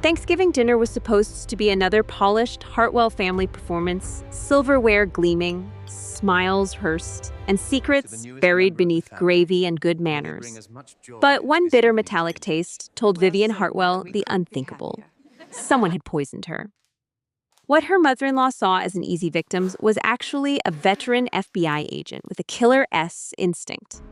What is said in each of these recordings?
Thanksgiving dinner was supposed to be another polished Hartwell family performance, silverware gleaming, smiles rehearsed, and secrets buried beneath gravy and good manners. But one bitter metallic taste told Vivian Hartwell the unthinkable. Someone had poisoned her. What her mother-in-law saw as an easy victim was actually a veteran FBI agent with a killer S instinct.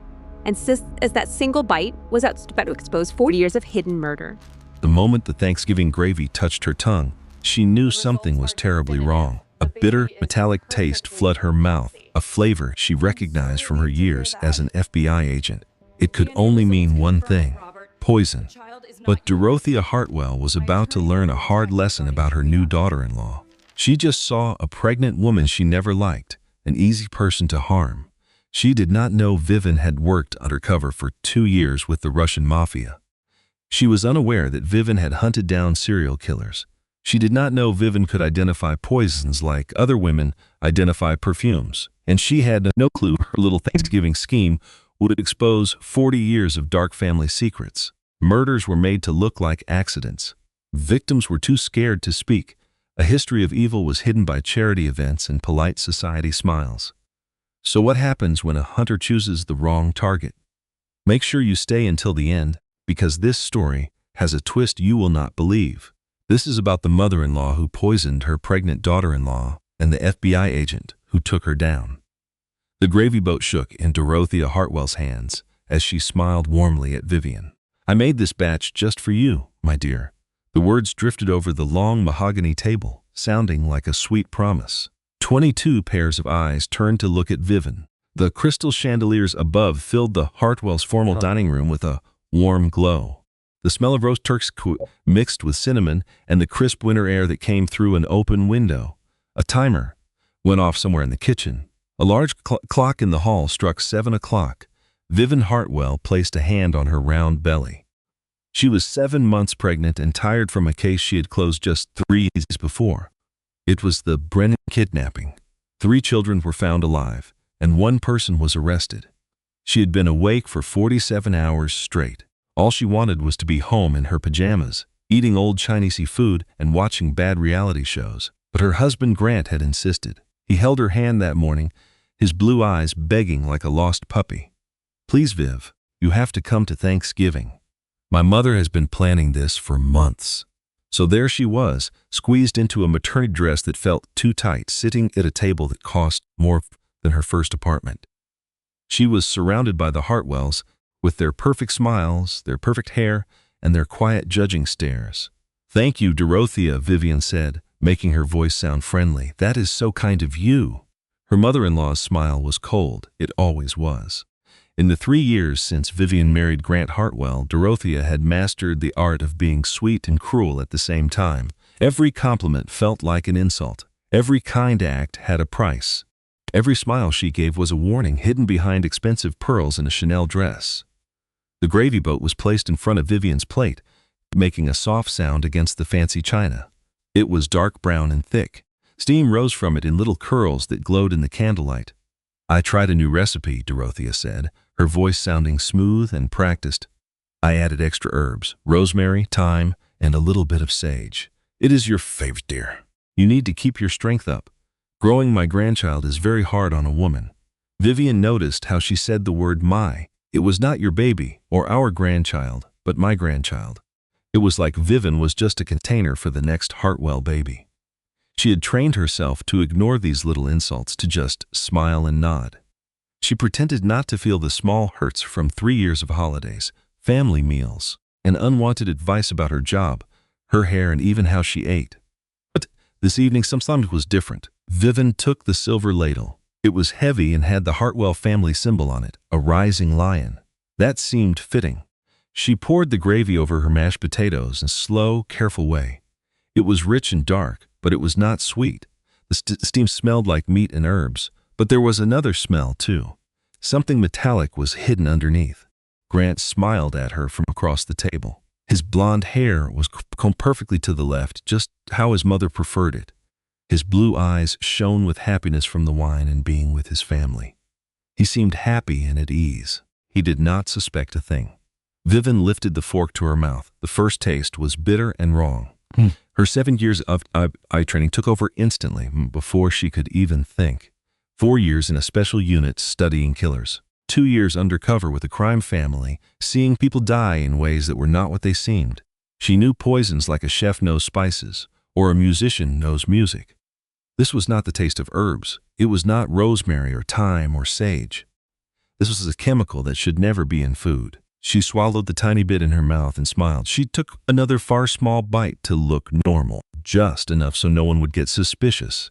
And as that single bite was about to expose 40 years of hidden murder. The moment the Thanksgiving gravy touched her tongue, she knew something was terribly wrong. A bitter, metallic taste flooded her mouth, a flavor she recognized from her years as an FBI agent. It could only mean one thing: poison. But Dorothea Hartwell was about to learn a hard lesson about her new daughter-in-law. She just saw a pregnant woman she never liked, an easy person to harm. She did not know Vivian had worked undercover for 2 years with the Russian mafia. She was unaware that Vivian had hunted down serial killers. She did not know Vivian could identify poisons like other women identify perfumes. And she had no clue her little Thanksgiving scheme would expose 40 years of dark family secrets. Murders were made to look like accidents. Victims were too scared to speak. A history of evil was hidden by charity events and polite society smiles. So what happens when a hunter chooses the wrong target? Make sure you stay until the end, because this story has a twist you will not believe. This is about the mother-in-law who poisoned her pregnant daughter-in-law and the FBI agent who took her down. The gravy boat shook in Dorothea Hartwell's hands as she smiled warmly at Vivian. "I made this batch just for you, my dear." The words drifted over the long mahogany table, sounding like a sweet promise. 22 pairs of eyes turned to look at Vivian. The crystal chandeliers above filled the Hartwells' formal dining room with a warm glow. The smell of roast turkey mixed with cinnamon and the crisp winter air that came through an open window. A timer went off somewhere in the kitchen. A large clock in the hall struck 7 o'clock. Vivian Hartwell placed a hand on her round belly. She was 7 months pregnant and tired from a case she had closed just 3 days before. It was the Brennan kidnapping. 3 children were found alive, and 1 person was arrested. She had been awake for 47 hours straight. All she wanted was to be home in her pajamas, eating old Chinese food and watching bad reality shows. But her husband Grant had insisted. He held her hand that morning, his blue eyes begging like a lost puppy. "Please, Viv, you have to come to Thanksgiving. My mother has been planning this for months." So there she was, squeezed into a maternity dress that felt too tight, sitting at a table that cost more than her first apartment. She was surrounded by the Hartwells, with their perfect smiles, their perfect hair, and their quiet judging stares. "Thank you, Dorothea," Vivian said, making her voice sound friendly. "That is so kind of you." Her mother-in-law's smile was cold. It always was. In the 3 years since Vivian married Grant Hartwell, Dorothea had mastered the art of being sweet and cruel at the same time. Every compliment felt like an insult. Every kind act had a price. Every smile she gave was a warning hidden behind expensive pearls in a Chanel dress. The gravy boat was placed in front of Vivian's plate, making a soft sound against the fancy china. It was dark brown and thick. Steam rose from it in little curls that glowed in the candlelight. "I tried a new recipe," Dorothea said, her voice sounding smooth and practiced. "I added extra herbs, rosemary, thyme, and a little bit of sage. It is your favorite, dear. You need to keep your strength up. Growing my grandchild is very hard on a woman." Vivian noticed how she said the word "my." It was not your baby or our grandchild, but my grandchild. It was like Vivian was just a container for the next Hartwell baby. She had trained herself to ignore these little insults, to just smile and nod. She pretended not to feel the small hurts from 3 years of holidays, family meals, and unwanted advice about her job, her hair, and even how she ate. But this evening something was different. Vivian took the silver ladle. It was heavy and had the Hartwell family symbol on it, a rising lion. That seemed fitting. She poured the gravy over her mashed potatoes in a slow, careful way. It was rich and dark, but it was not sweet. The steam smelled like meat and herbs, but there was another smell too. Something metallic was hidden underneath. Grant smiled at her from across the table. His blonde hair was combed perfectly to the left, just how his mother preferred it. His blue eyes shone with happiness from the wine and being with his family. He seemed happy and at ease. He did not suspect a thing. Vivian lifted the fork to her mouth. The first taste was bitter and wrong. Her 7 years of FBI training took over instantly before she could even think. 4 years in a special unit studying killers. 2 years undercover with a crime family, seeing people die in ways that were not what they seemed. She knew poisons like a chef knows spices, or a musician knows music. This was not the taste of herbs. It was not rosemary or thyme or sage. This was a chemical that should never be in food. She swallowed the tiny bit in her mouth and smiled. She took another far small bite to look normal, just enough so no one would get suspicious.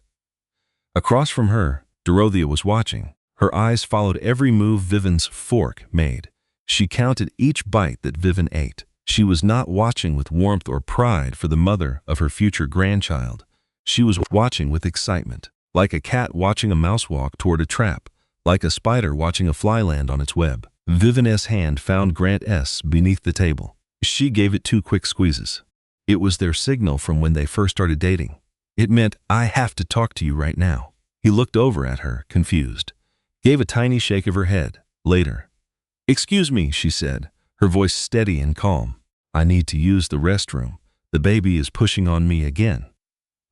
Across from her, Dorothea was watching. Her eyes followed every move Vivian's fork made. She counted each bite that Vivian ate. She was not watching with warmth or pride for the mother of her future grandchild. She was watching with excitement, like a cat watching a mouse walk toward a trap, like a spider watching a fly land on its web. Vivian's hand found Grant S. beneath the table. She gave it 2 quick squeezes. It was their signal from when they first started dating. It meant, I have to talk to you right now. He looked over at her, confused. Gave a tiny shake of her head. Later. Excuse me, she said, her voice steady and calm. I need to use the restroom. The baby is pushing on me again.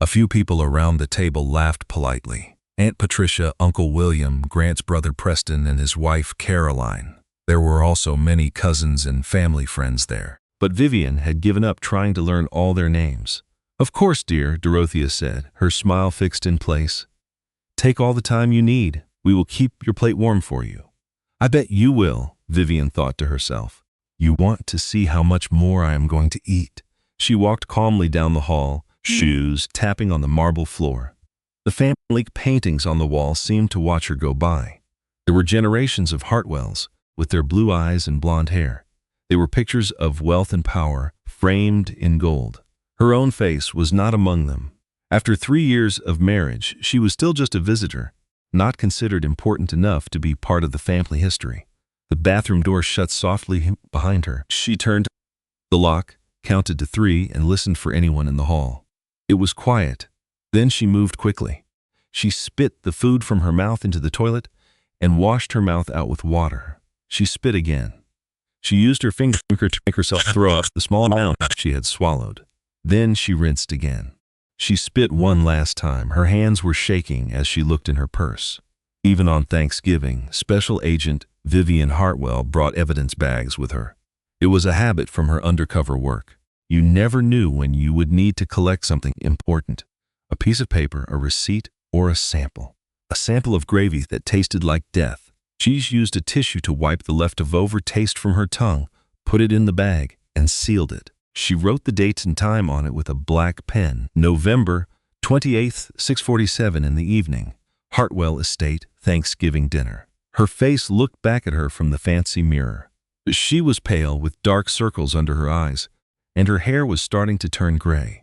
A few people around the table laughed politely. Aunt Patricia, Uncle William, Grant's brother Preston, and his wife Caroline. There were also many cousins and family friends there. But Vivian had given up trying to learn all their names. Of course, dear, Dorothea said, her smile fixed in place. Take all the time you need. We will keep your plate warm for you. I bet you will, Vivian thought to herself. You want to see how much more I am going to eat. She walked calmly down the hall, shoes tapping on the marble floor. The family paintings on the wall seemed to watch her go by. There were generations of Hartwells, with their blue eyes and blonde hair. They were pictures of wealth and power, framed in gold. Her own face was not among them. After 3 years of marriage, she was still just a visitor, not considered important enough to be part of the family history. The bathroom door shut softly behind her. She turned the lock, counted to 3, and listened for anyone in the hall. It was quiet. Then she moved quickly. She spit the food from her mouth into the toilet and washed her mouth out with water. She spit again. She used her finger to make herself throw up the small amount she had swallowed. Then she rinsed again. She spit one last time. Her hands were shaking as she looked in her purse. Even on Thanksgiving, Special Agent Vivian Hartwell brought evidence bags with her. It was a habit from her undercover work. You never knew when you would need to collect something important. A piece of paper, a receipt, or a sample. A sample of gravy that tasted like death. She used a tissue to wipe the leftover taste from her tongue, put it in the bag, and sealed it. She wrote the date and time on it with a black pen. November 28th, 6:47 in the evening. Hartwell Estate, Thanksgiving dinner. Her face looked back at her from the fancy mirror. She was pale with dark circles under her eyes, and her hair was starting to turn gray.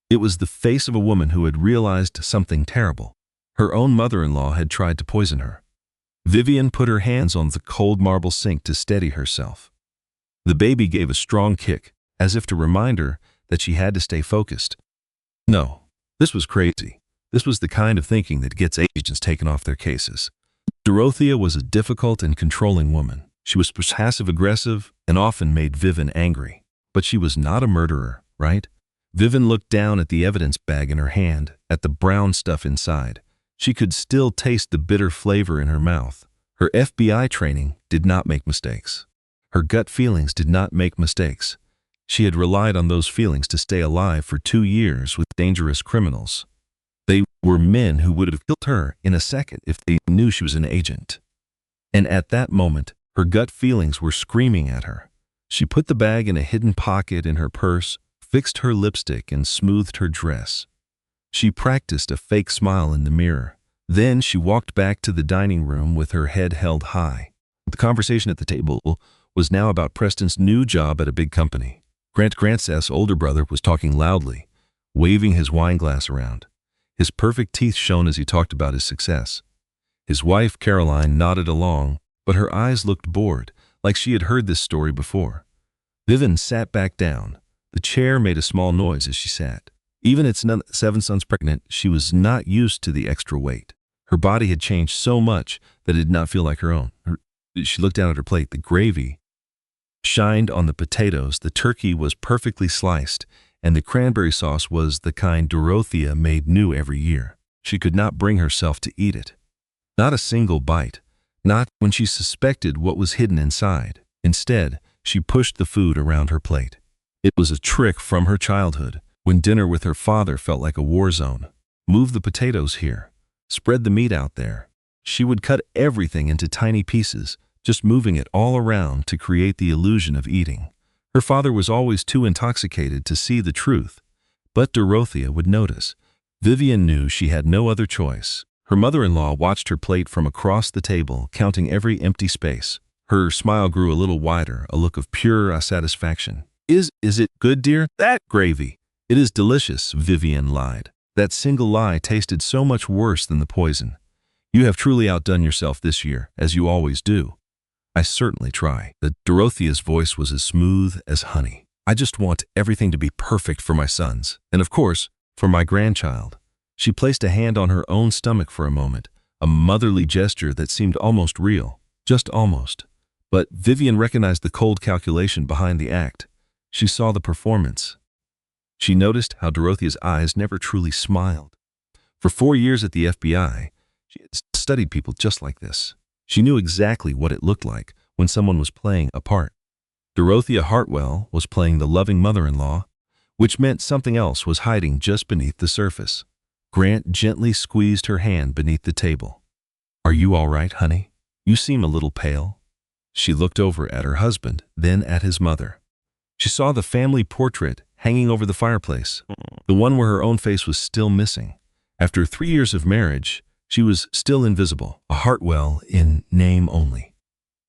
It was the face of a woman who had realized something terrible. Her own mother-in-law had tried to poison her. Vivian put her hands on the cold marble sink to steady herself. The baby gave a strong kick, as if to remind her that she had to stay focused. No, this was crazy. This was the kind of thinking that gets agents taken off their cases. Dorothea was a difficult and controlling woman. She was passive-aggressive and often made Vivian angry. But she was not a murderer, right? Vivian looked down at the evidence bag in her hand, at the brown stuff inside. She could still taste the bitter flavor in her mouth. Her FBI training did not make mistakes. Her gut feelings did not make mistakes. She had relied on those feelings to stay alive for 2 years with dangerous criminals. They were men who would have killed her in a second if they knew she was an agent. And at that moment, her gut feelings were screaming at her. She put the bag in a hidden pocket in her purse, fixed her lipstick, and smoothed her dress. She practiced a fake smile in the mirror. Then she walked back to the dining room with her head held high. The conversation at the table was now about Preston's new job at a big company. Grant's older brother was talking loudly, waving his wine glass around. His perfect teeth shone as he talked about his success. His wife, Caroline, nodded along, but her eyes looked bored, like she had heard this story before. Vivian sat back down. The chair made a small noise as she sat. Even at 7 sons pregnant, she was not used to the extra weight. Her body had changed so much that it did not feel like her own. She looked down at her plate. The gravy shined on the potatoes. The turkey was perfectly sliced, and the cranberry sauce was the kind Dorothea made new every year. She could not bring herself to eat it. Not a single bite, not when she suspected what was hidden inside. Instead, she pushed the food around her plate. It was a trick from her childhood, when dinner with her father felt like a war zone. Move the potatoes here. Spread the meat out there. She would cut everything into tiny pieces, just moving it all around to create the illusion of eating. Her father was always too intoxicated to see the truth, but Dorothea would notice. Vivian knew she had no other choice. Her mother-in-law watched her plate from across the table, counting every empty space. Her smile grew a little wider, a look of pure satisfaction. Is it good, dear? That gravy. It is delicious, Vivian lied. That single lie tasted so much worse than the poison. You have truly outdone yourself this year, as you always do. I certainly try. Dorothea's voice was as smooth as honey. I just want everything to be perfect for my sons, and of course, for my grandchild. She placed a hand on her own stomach for a moment, a motherly gesture that seemed almost real, just almost. But Vivian recognized the cold calculation behind the act. She saw the performance. She noticed how Dorothea's eyes never truly smiled. For 4 years at the FBI, she had studied people just like this. She knew exactly what it looked like when someone was playing a part. Dorothea Hartwell was playing the loving mother-in-law, which meant something else was hiding just beneath the surface. Grant gently squeezed her hand beneath the table. Are you all right, honey? You seem a little pale. She looked over at her husband, then at his mother. She saw the family portrait hanging over the fireplace, the one where her own face was still missing. After 3 years of marriage, she was still invisible, a Hartwell in name only.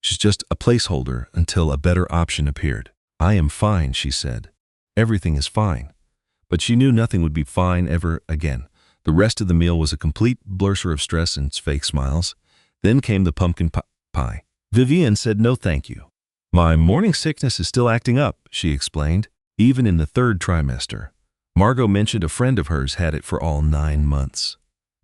She's just a placeholder until a better option appeared. I am fine, she said. Everything is fine. But she knew nothing would be fine ever again. The rest of the meal was a complete blur of stress and fake smiles. Then came the pumpkin pie. Vivian said no thank you. My morning sickness is still acting up, she explained, even in the 3rd trimester. Margot mentioned a friend of hers had it for all 9 months.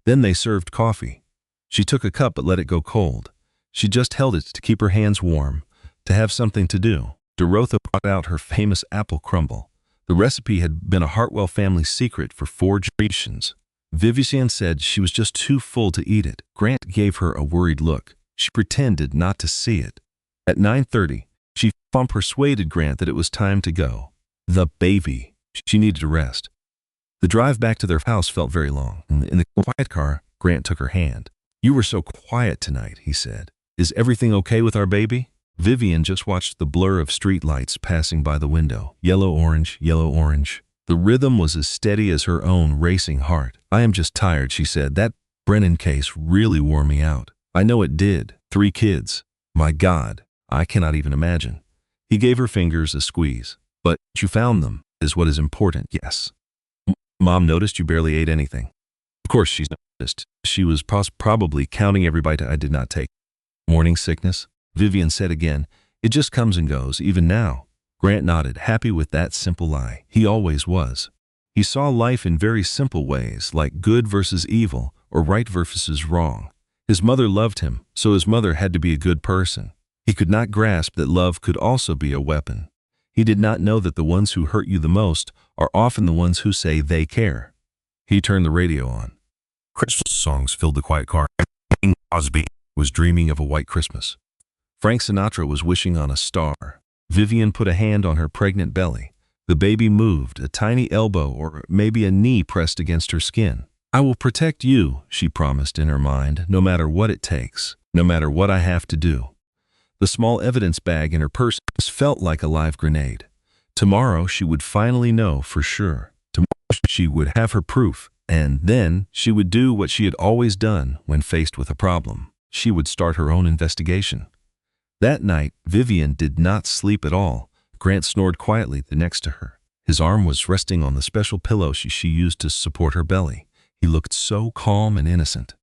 Then they served coffee. She took a cup but let it go cold. She just held it to keep her hands warm, to have something to do. Dorothea brought out her famous apple crumble. The recipe had been a Hartwell family secret for 4 generations. Vivian said she was just too full to eat it. Grant gave her a worried look. She pretended not to see it. At 9:30, she persuaded Grant that it was time to go. The baby. She needed to rest. The drive back to their house felt very long. In the quiet car, Grant took her hand. You were so quiet tonight, he said. Is everything okay with our baby? Vivian just watched the blur of street lights passing by the window. Yellow, orange, yellow, orange. The rhythm was as steady as her own racing heart. I am just tired, she said. That Brennan case really wore me out. I know it did. 3 kids. My God, I cannot even imagine. He gave her fingers a squeeze. But you found them, is what is important, yes. Mom noticed you barely ate anything. Of course she's noticed. She was probably counting every bite I did not take. Morning sickness? Vivian said again. It just comes and goes, even now. Grant nodded, happy with that simple lie. He always was. He saw life in very simple ways, like good versus evil, or right versus wrong. His mother loved him, so his mother had to be a good person. He could not grasp that love could also be a weapon. He did not know that the ones who hurt you the most are often the ones who say they care. He turned the radio on. Christmas songs filled the quiet car. Bing Crosby was dreaming of a white Christmas. Frank Sinatra was wishing on a star. Vivian put a hand on her pregnant belly. The baby moved, a tiny elbow or maybe a knee pressed against her skin. I will protect you, she promised in her mind, no matter what it takes, no matter what I have to do. The small evidence bag in her purse felt like a live grenade. Tomorrow she would finally know for sure. Tomorrow she would have her proof, and then she would do what she had always done when faced with a problem. She would start her own investigation. That night, Vivian did not sleep at all. Grant snored quietly next to her. His arm was resting on the special pillow she used to support her belly. He looked so calm and innocent.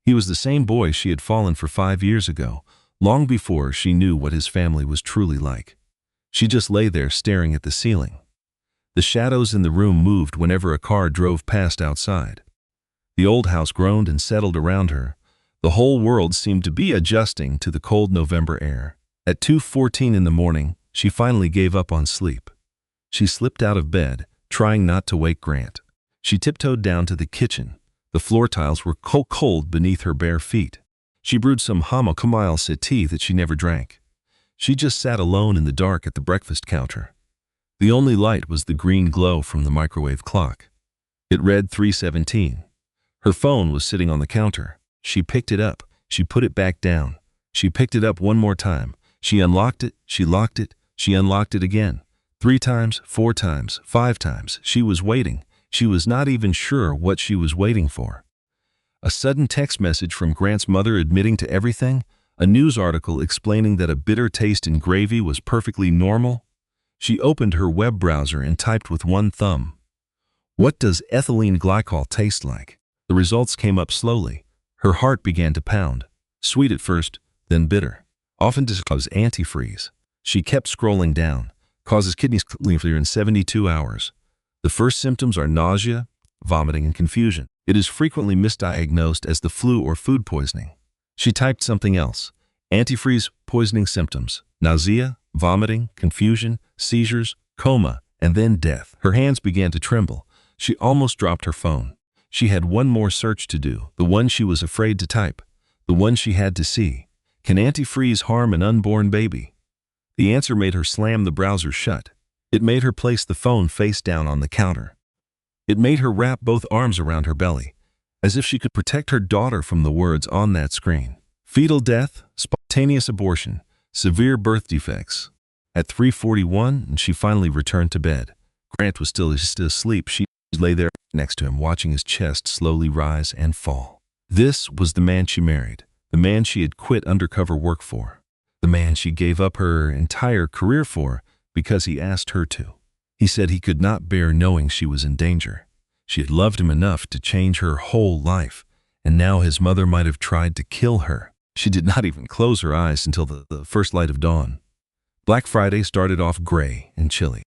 He was the same boy she had fallen for 5 years ago, long before she knew what his family was truly like. She just lay there staring at the ceiling. The shadows in the room moved whenever a car drove past outside. The old house groaned and settled around her. The whole world seemed to be adjusting to the cold November air. At 2:14 in the morning, she finally gave up on sleep. She slipped out of bed, trying not to wake Grant. She tiptoed down to the kitchen. The floor tiles were cold beneath her bare feet. She brewed some chamomile tea that she never drank. She just sat alone in the dark at the breakfast counter. The only light was the green glow from the microwave clock. It read 3:17. Her phone was sitting on the counter. She picked it up. She put it back down. She picked it up one more time. She unlocked it. She locked it. She unlocked it again. 3 times, 4 times, 5 times. She was waiting. She was not even sure what she was waiting for. A sudden text message from Grant's mother admitting to everything, a news article explaining that a bitter taste in gravy was perfectly normal. She opened her web browser and typed with one thumb, "What does ethylene glycol taste like?" The results came up slowly. Her heart began to pound. Sweet at first, then bitter. Often causes antifreeze. She kept scrolling down. Causes kidney failure in 72 hours. The first symptoms are nausea, vomiting, and confusion. It is frequently misdiagnosed as the flu or food poisoning. She typed something else. Antifreeze poisoning symptoms: nausea, vomiting, confusion, seizures, coma, and then death. Her hands began to tremble. She almost dropped her phone. She had one more search to do, the one she was afraid to type, the one she had to see. Can antifreeze harm an unborn baby? The answer made her slam the browser shut. It made her place the phone face down on the counter. It made her wrap both arms around her belly, as if she could protect her daughter from the words on that screen. Fetal death, spontaneous abortion, severe birth defects. At 3:41, she finally returned to bed. Grant was still asleep. She lay there next to him, watching his chest slowly rise and fall. This was the man she married, the man she had quit undercover work for, the man she gave up her entire career for because he asked her to. He said he could not bear knowing she was in danger. She had loved him enough to change her whole life, and now his mother might have tried to kill her. She did not even close her eyes until the first light of dawn. Black Friday started off gray and chilly.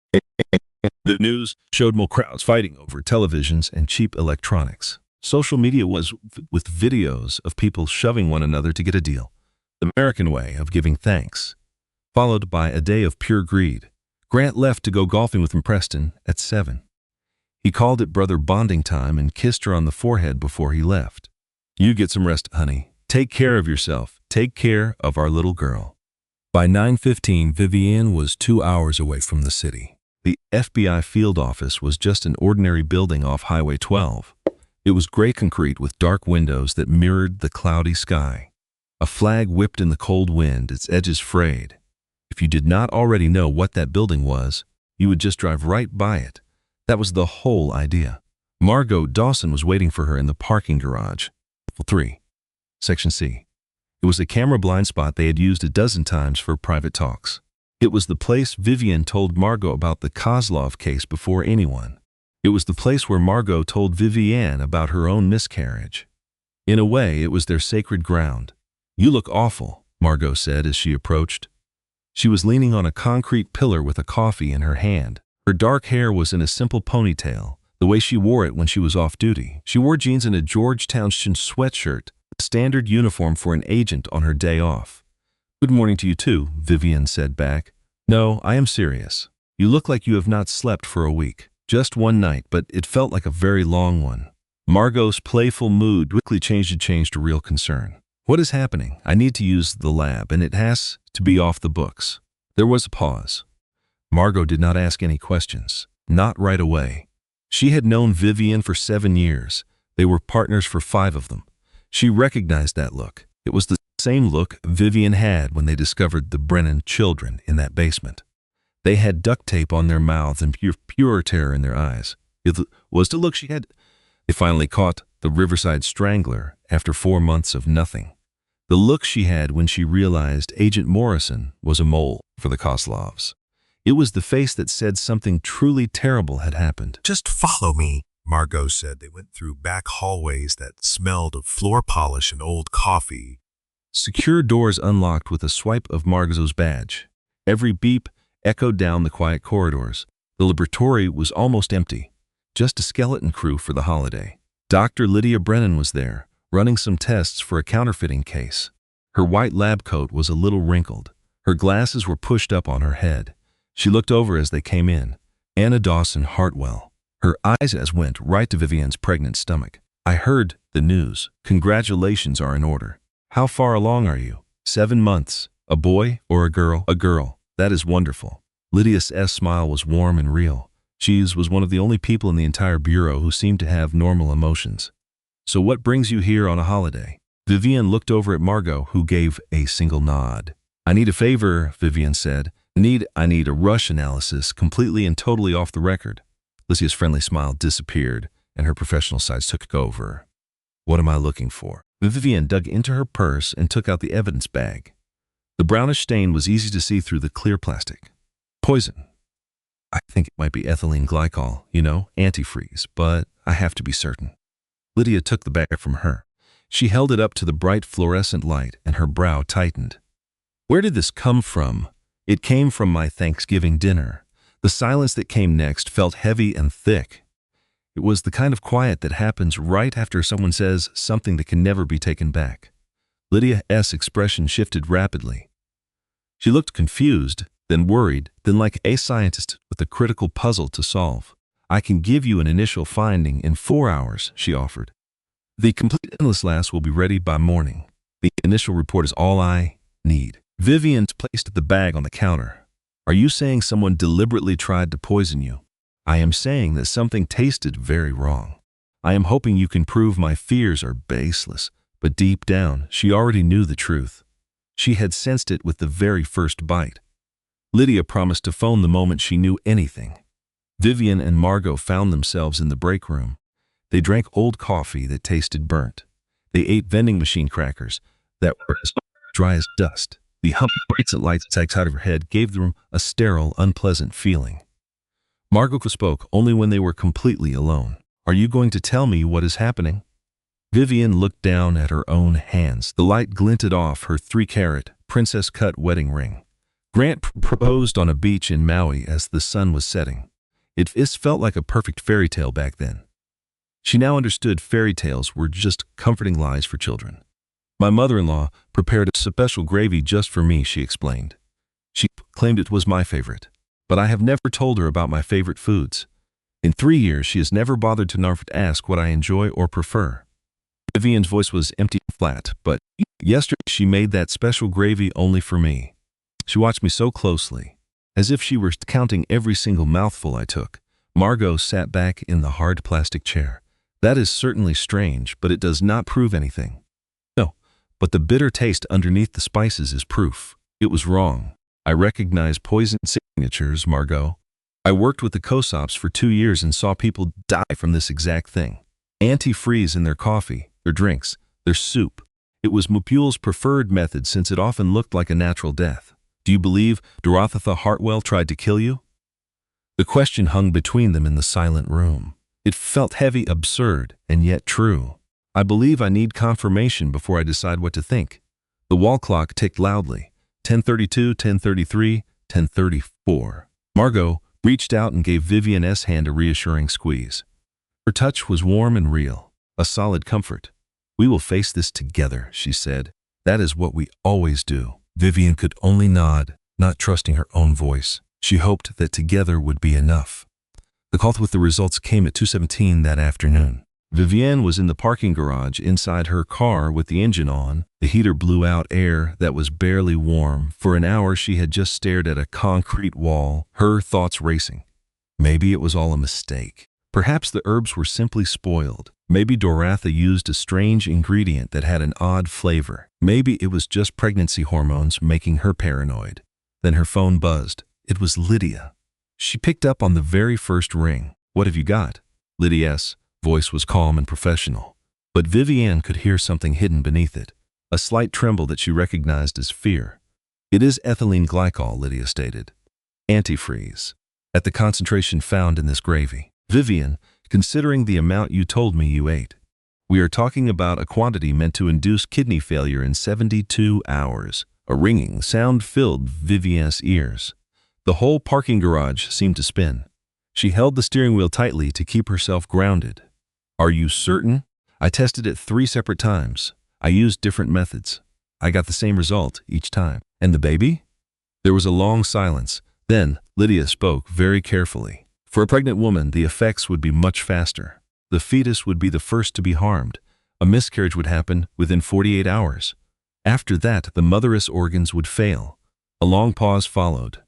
The news showed more crowds fighting over televisions and cheap electronics. Social media was with videos of people shoving one another to get a deal. The American way of giving thanks, followed by a day of pure greed. Grant left to go golfing with Preston at 7. He called it brother bonding time and kissed her on the forehead before he left. "You get some rest, honey. Take care of yourself. Take care of our little girl." By 9:15, Vivienne was 2 hours away from the city. The FBI field office was just an ordinary building off Highway 12. It was gray concrete with dark windows that mirrored the cloudy sky. A flag whipped in the cold wind, its edges frayed. If you did not already know what that building was, you would just drive right by it. That was the whole idea. Margot Dawson was waiting for her in the parking garage. 3. Section C. It was a camera blind spot they had used a dozen times for private talks. It was the place Vivienne told Margot about the Kozlov case before anyone. It was the place where Margot told Vivienne about her own miscarriage. In a way, it was their sacred ground. "You look awful," Margot said as she approached. She was leaning on a concrete pillar with a coffee in her hand. Her dark hair was in a simple ponytail, the way she wore it when she was off duty. She wore jeans and a Georgetown sweatshirt, a standard uniform for an agent on her day off. "Good morning to you too," Vivienne said back. "No, I am serious. You look like you have not slept for a week. Just one night, but it felt like a very long one." Margot's playful mood quickly changed to real concern. "What is happening? I need to use the lab, and it has to be off the books." There was a pause. Margot did not ask any questions. Not right away. She had known Vivienne for 7 years. They were partners for 5 of them. She recognized that look. It was the same look Vivienne had when they discovered the Brennan children in that basement. They had duct tape on their mouths and pure terror in their eyes. It was the look she had. They finally caught the Riverside Strangler after 4 months of nothing. The look she had when she realized Agent Morrison was a mole for the Kozlovs. It was the face that said something truly terrible had happened. "Just follow me," Margot said. They went through back hallways that smelled of floor polish and old coffee. Secure doors unlocked with a swipe of Margot's badge. Every beep echoed down the quiet corridors. The laboratory was almost empty. Just a skeleton crew for the holiday. Dr. Lydia Brennan was there, running some tests for a counterfeiting case. Her white lab coat was a little wrinkled. Her glasses were pushed up on her head. She looked over as they came in. Anna Dawson Hartwell. Her eyes went right to Vivian's pregnant stomach. I heard the news. Congratulations are in order. How far along are you? 7 months. A boy or a girl? A girl. That is wonderful. Lydia's smile was warm and real. She was one of the only people in the entire bureau who seemed to have normal emotions. So what brings you here on a holiday? Vivian looked over at Margot, who gave a single nod. I need a favor, Vivian said. I need a rush analysis, completely and totally off the record. Lydia's friendly smile disappeared, and her professional sides took over. What am I looking for? Vivian dug into her purse and took out the evidence bag. The brownish stain was easy to see through the clear plastic. Poison. I think it might be ethylene glycol, antifreeze, but I have to be certain. Lydia took the bag from her. She held it up to the bright fluorescent light, and her brow tightened. Where did this come from? It came from my Thanksgiving dinner. The silence that came next felt heavy and thick. It was the kind of quiet that happens right after someone says something that can never be taken back. Lydia's expression shifted rapidly. She looked confused, then worried, then like a scientist with a critical puzzle to solve. I can give you an initial finding in 4 hours, she offered. The complete endless last will be ready by morning. The initial report is all I need. Vivian placed the bag on the counter. Are you saying someone deliberately tried to poison you? I am saying that something tasted very wrong. I am hoping you can prove my fears are baseless, but deep down, she already knew the truth. She had sensed it with the very first bite. Lydia promised to phone the moment she knew anything. Vivian and Margot found themselves in the break room. They drank old coffee that tasted burnt. They ate vending machine crackers that were as dry as dust. The hum of bracelet lights outside of her head gave the room a sterile, unpleasant feeling. Margot spoke only when they were completely alone. Are you going to tell me what is happening? Vivian looked down at her own hands. The light glinted off her 3-carat, princess-cut wedding ring. Grant proposed on a beach in Maui as the sun was setting. It felt like a perfect fairy tale back then. She now understood fairy tales were just comforting lies for children. My mother-in-law prepared a special gravy just for me, she explained. She claimed it was my favorite, but I have never told her about my favorite foods. In 3 years, she has never bothered to ask what I enjoy or prefer. Vivian's voice was empty and flat, but yesterday she made that special gravy only for me. She watched me so closely, as if she were counting every single mouthful I took. Margot sat back in the hard plastic chair. That is certainly strange, but it does not prove anything. No, but the bitter taste underneath the spices is proof. It was wrong. I recognize poison signatures, Margot. I worked with the COSOPs for 2 years and saw people die from this exact thing. Antifreeze in their coffee, their drinks, their soup. It was Mupul's preferred method since it often looked like a natural death. Do you believe Dorotha Hartwell tried to kill you? The question hung between them in the silent room. It felt heavy, absurd, and yet true. I believe I need confirmation before I decide what to think. The wall clock ticked loudly. 10:32, 10:33, 10:34. Margot reached out and gave Vivian's hand a reassuring squeeze. Her touch was warm and real, a solid comfort. We will face this together, she said. That is what we always do. Vivian could only nod, not trusting her own voice. She hoped that together would be enough. The call with the results came at 2:17 that afternoon. Vivian was in the parking garage inside her car with the engine on. The heater blew out air that was barely warm. For an hour she had just stared at a concrete wall, her thoughts racing. Maybe it was all a mistake. Perhaps the herbs were simply spoiled. Maybe Dorotha used a strange ingredient that had an odd flavor. Maybe it was just pregnancy hormones making her paranoid. Then her phone buzzed. It was Lydia. She picked up on the very first ring. What have you got? Lydia's voice was calm and professional, but Vivian could hear something hidden beneath it, a slight tremble that she recognized as fear. It is ethylene glycol, Lydia stated. Antifreeze. At the concentration found in this gravy. Vivian, considering the amount you told me you ate, we are talking about a quantity meant to induce kidney failure in 72 hours. A ringing sound filled Vivian's ears. The whole parking garage seemed to spin. She held the steering wheel tightly to keep herself grounded. Are you certain? I tested it 3 separate times. I used different methods. I got the same result each time. And the baby? There was a long silence. Then Lydia spoke very carefully. For a pregnant woman, the effects would be much faster. The fetus would be the first to be harmed. A miscarriage would happen within 48 hours. After that, the mother's organs would fail. A long pause followed.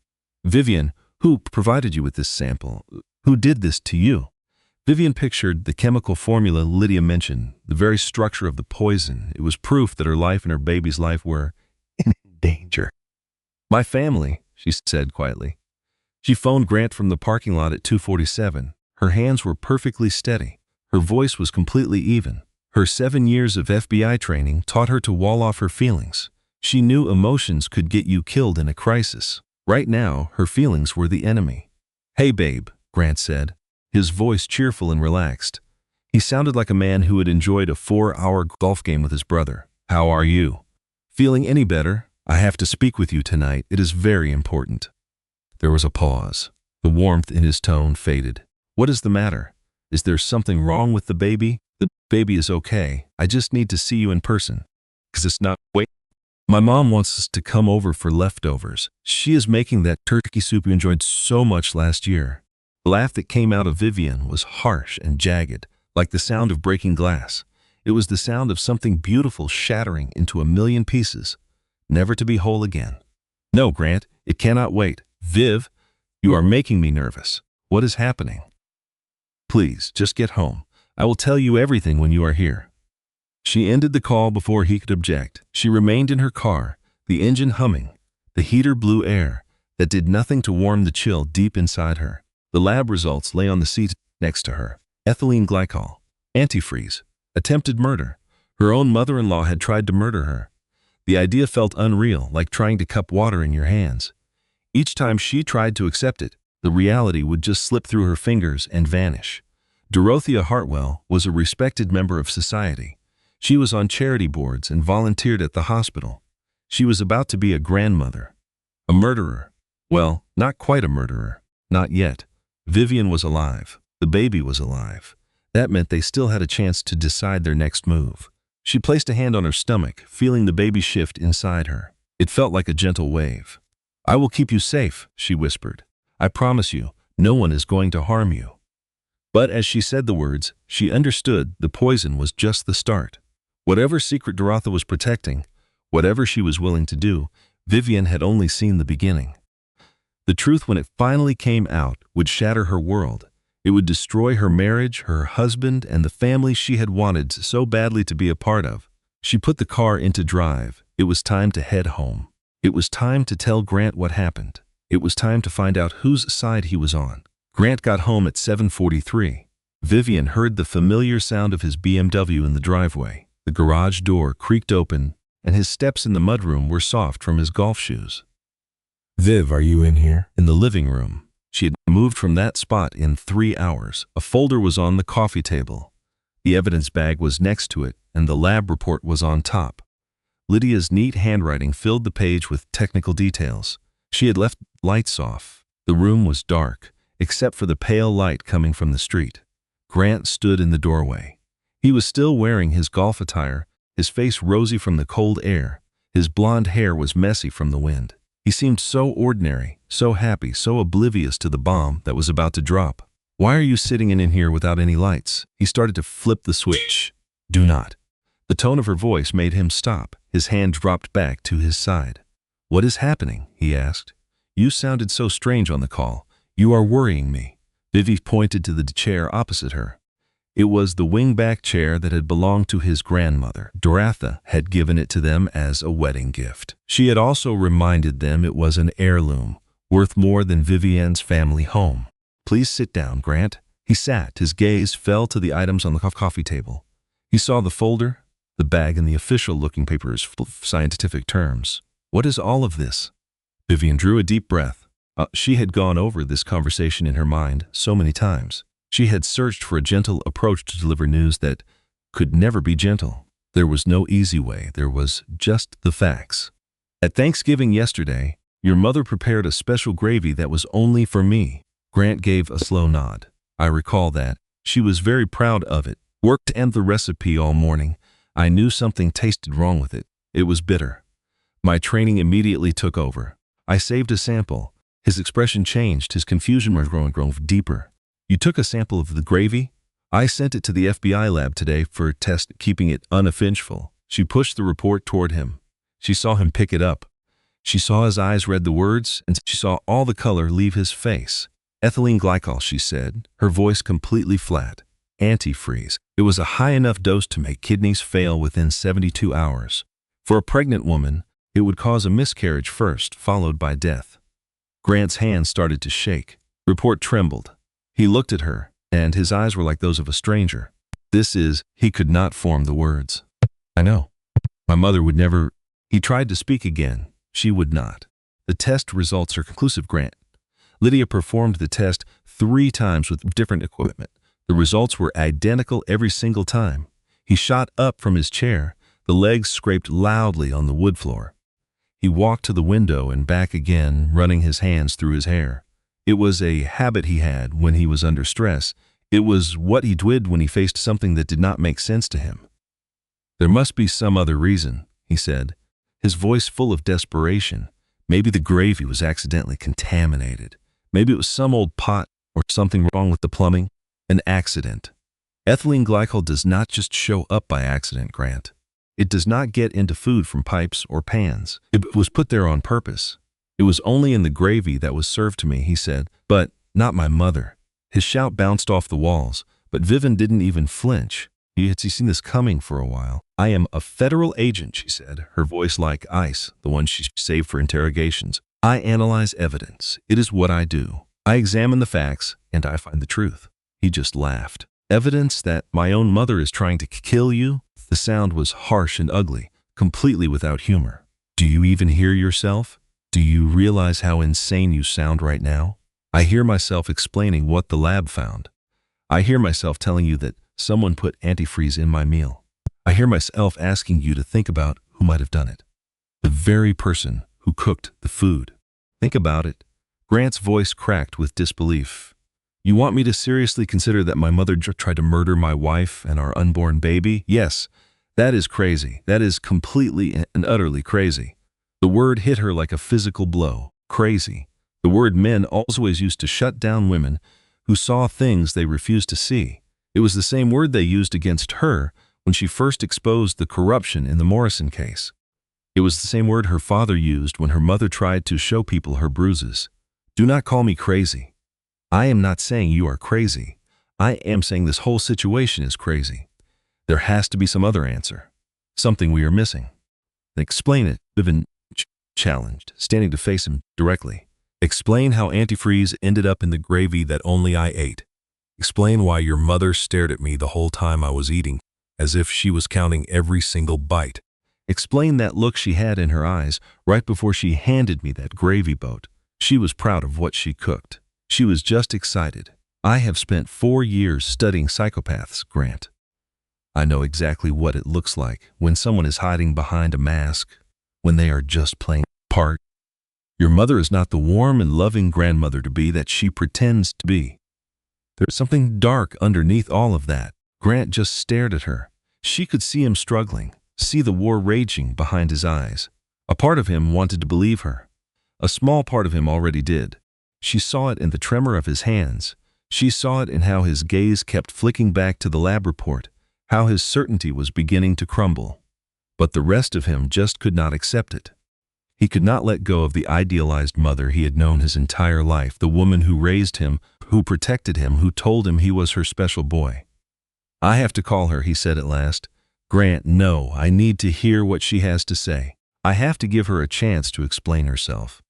Vivian, who provided you with this sample? Who did this to you? Vivian pictured the chemical formula Lydia mentioned, the very structure of the poison. It was proof that her life and her baby's life were in danger. My family, she said quietly. She phoned Grant from the parking lot at 2:47. Her hands were perfectly steady. Her voice was completely even. Her 7 years of FBI training taught her to wall off her feelings. She knew emotions could get you killed in a crisis. Right now, her feelings were the enemy. Hey babe, Grant said, his voice cheerful and relaxed. He sounded like a man who had enjoyed a 4-hour golf game with his brother. How are you? Feeling any better? I have to speak with you tonight. It is very important. There was a pause. The warmth in his tone faded. What is the matter? Is there something wrong with the baby? The baby is okay. I just need to see you in person. 'Cause it's not wait. My mom wants us to come over for leftovers. She is making that turkey soup you enjoyed so much last year. The laugh that came out of Vivian was harsh and jagged, like the sound of breaking glass. It was the sound of something beautiful shattering into a million pieces, never to be whole again. No, Grant, it cannot wait. Viv, you are making me nervous. What is happening? Please, just get home. I will tell you everything when you are here. She ended the call before he could object. She remained in her car, the engine humming. The heater blew air that did nothing to warm the chill deep inside her. The lab results lay on the seat next to her. Ethylene glycol, antifreeze, attempted murder. Her own mother-in-law had tried to murder her. The idea felt unreal, like trying to cup water in your hands. Each time she tried to accept it, the reality would just slip through her fingers and vanish. Dorothea Hartwell was a respected member of society. She was on charity boards and volunteered at the hospital. She was about to be a grandmother. A murderer. Well, not quite a murderer. Not yet. Vivian was alive. The baby was alive. That meant they still had a chance to decide their next move. She placed a hand on her stomach, feeling the baby shift inside her. It felt like a gentle wave. I will keep you safe, she whispered. I promise you, no one is going to harm you. But as she said the words, she understood the poison was just the start. Whatever secret Dorothea was protecting, whatever she was willing to do, Vivian had only seen the beginning. The truth, when it finally came out, would shatter her world. It would destroy her marriage, her husband, and the family she had wanted so badly to be a part of. She put the car into drive. It was time to head home. It was time to tell Grant what happened. It was time to find out whose side he was on. Grant got home at 7:43. Vivian heard the familiar sound of his BMW in the driveway. The garage door creaked open, and his steps in the mudroom were soft from his golf shoes. Viv, are you in here? In the living room. She had moved from that spot in 3 hours. A folder was on the coffee table. The evidence bag was next to it, and the lab report was on top. Lydia's neat handwriting filled the page with technical details. She had left lights off. The room was dark, except for the pale light coming from the street. Grant stood in the doorway. He was still wearing his golf attire, his face rosy from the cold air. His blonde hair was messy from the wind. He seemed so ordinary, so happy, so oblivious to the bomb that was about to drop. Why are you sitting in here without any lights? He started to flip the switch. Do not. The tone of her voice made him stop. His hand dropped back to his side. What is happening? He asked. You sounded so strange on the call. You are worrying me. Vivi pointed to the chair opposite her. It was the wingback chair that had belonged to his grandmother. Dorothea had given it to them as a wedding gift. She had also reminded them it was an heirloom, worth more than Vivian's family home. Please sit down, Grant. He sat. His gaze fell to the items on the coffee table. He saw the folder, the bag, and the official-looking papers full of scientific terms. What is all of this? Vivian drew a deep breath. She had gone over this conversation in her mind so many times. She had searched for a gentle approach to deliver news that could never be gentle. There was no easy way. There was just the facts. At Thanksgiving yesterday, your mother prepared a special gravy that was only for me. Grant gave a slow nod. I recall that. She was very proud of it. Worked and the recipe all morning. I knew something tasted wrong with it. It was bitter. My training immediately took over. I saved a sample. His expression changed. His confusion was growing deeper. You took a sample of the gravy? I sent it to the FBI lab today for a test, keeping it unofficial. She pushed the report toward him. She saw him pick it up. She saw his eyes read the words, and she saw all the color leave his face. Ethylene glycol, she said, her voice completely flat. Antifreeze. It was a high enough dose to make kidneys fail within 72 hours. For a pregnant woman, it would cause a miscarriage first, followed by death. Grant's hands started to shake. The report trembled. He looked at her, and his eyes were like those of a stranger. He could not form the words. I know. My mother would never. He tried to speak again. She would not. The test results are conclusive, Grant. Lydia performed the test 3 times with different equipment. The results were identical every single time. He shot up from his chair. The legs scraped loudly on the wood floor. He walked to the window and back again, running his hands through his hair. It was a habit he had when he was under stress. It was what he did when he faced something that did not make sense to him. There must be some other reason, he said, his voice full of desperation. Maybe the gravy was accidentally contaminated. Maybe it was some old pot or something wrong with the plumbing. An accident. Ethylene glycol does not just show up by accident, Grant. It does not get into food from pipes or pans. It was put there on purpose. It was only in the gravy that was served to me, he said, but not my mother. His shout bounced off the walls, but Vivian didn't even flinch. He had seen this coming for a while. I am a federal agent, she said, her voice like ice, the one she saved for interrogations. I analyze evidence. It is what I do. I examine the facts, and I find the truth. He just laughed. Evidence that my own mother is trying to kill you? The sound was harsh and ugly, completely without humor. Do you even hear yourself? Do you realize how insane you sound right now? I hear myself explaining what the lab found. I hear myself telling you that someone put antifreeze in my meal. I hear myself asking you to think about who might have done it. The very person who cooked the food. Think about it. Grant's voice cracked with disbelief. You want me to seriously consider that my mother tried to murder my wife and our unborn baby? Yes, that is crazy. That is completely and utterly crazy. The word hit her like a physical blow. Crazy. The word men always used to shut down women who saw things they refused to see. It was the same word they used against her when she first exposed the corruption in the Morrison case. It was the same word her father used when her mother tried to show people her bruises. Do not call me crazy. I am not saying you are crazy. I am saying this whole situation is crazy. There has to be some other answer. Something we are missing. Explain it, Vivian challenged, standing to face him directly. Explain how antifreeze ended up in the gravy that only I ate. Explain why your mother stared at me the whole time I was eating, as if she was counting every single bite. Explain that look she had in her eyes right before she handed me that gravy boat. She was proud of what she cooked. She was just excited. I have spent 4 years studying psychopaths, Grant. I know exactly what it looks like when someone is hiding behind a mask, when they are just playing a part. Your mother is not the warm and loving grandmother-to-be that she pretends to be. There's something dark underneath all of that. Grant just stared at her. She could see him struggling, see the war raging behind his eyes. A part of him wanted to believe her. A small part of him already did. She saw it in the tremor of his hands. She saw it in how his gaze kept flicking back to the lab report, how his certainty was beginning to crumble. But the rest of him just could not accept it. He could not let go of the idealized mother he had known his entire life, the woman who raised him, who protected him, who told him he was her special boy. I have to call her, he said at last. Grant, no, I need to hear what she has to say. I have to give her a chance to explain herself.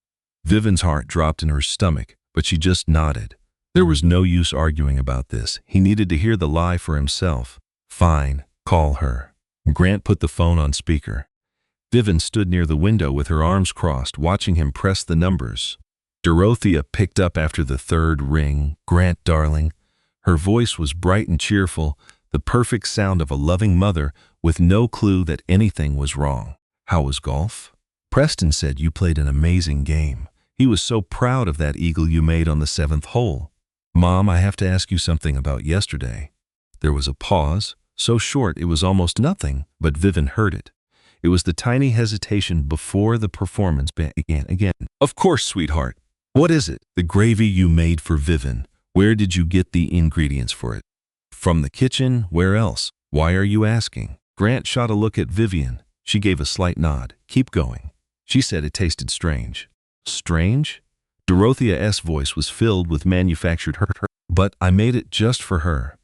Vivian's heart dropped in her stomach, but she just nodded. There was no use arguing about this. He needed to hear the lie for himself. Fine, call her. Grant put the phone on speaker. Vivian stood near the window with her arms crossed, watching him press the numbers. Dorothea picked up after the 3rd ring. Grant, darling. Her voice was bright and cheerful, the perfect sound of a loving mother with no clue that anything was wrong. How was golf? Preston said you played an amazing game. He was so proud of that eagle you made on the 7th hole. Mom, I have to ask you something about yesterday. There was a pause, so short it was almost nothing, but Vivian heard it. It was the tiny hesitation before the performance began again. Of course, sweetheart. What is it? The gravy you made for Vivian. Where did you get the ingredients for it? From the kitchen? Where else? Why are you asking? Grant shot a look at Vivian. She gave a slight nod. Keep going. She said it tasted strange. Strange? Dorothea's voice was filled with manufactured hurt. But I made it just for her.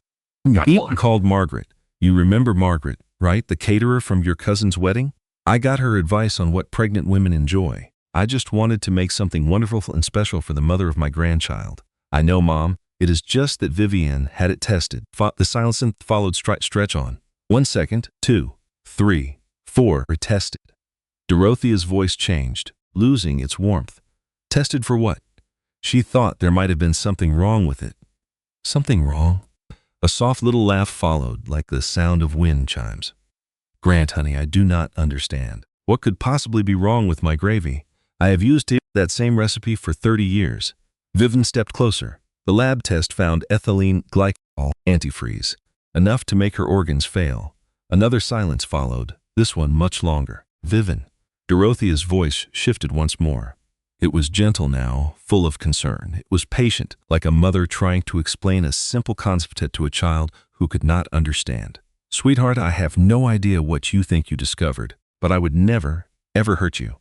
Called Margaret. You remember Margaret, right? The caterer from your cousin's wedding? I got her advice on what pregnant women enjoy. I just wanted to make something wonderful and special for the mother of my grandchild. I know, Mom. It is just that Vivian had it tested. The silence followed stretch on. 1 second, 2, 3, 4, tested. Dorothea's voice changed, losing its warmth. Tested for what? She thought there might have been something wrong with it. Something wrong? A soft little laugh followed, like the sound of wind chimes. Grant, honey, I do not understand. What could possibly be wrong with my gravy? I have used that same recipe for 30 years. Vivian stepped closer. The lab test found ethylene glycol antifreeze, enough to make her organs fail. Another silence followed, this one much longer. Vivian. Dorothea's voice shifted once more. It was gentle now, full of concern. It was patient, like a mother trying to explain a simple concept to a child who could not understand. Sweetheart, I have no idea what you think you discovered, but I would never, ever hurt you.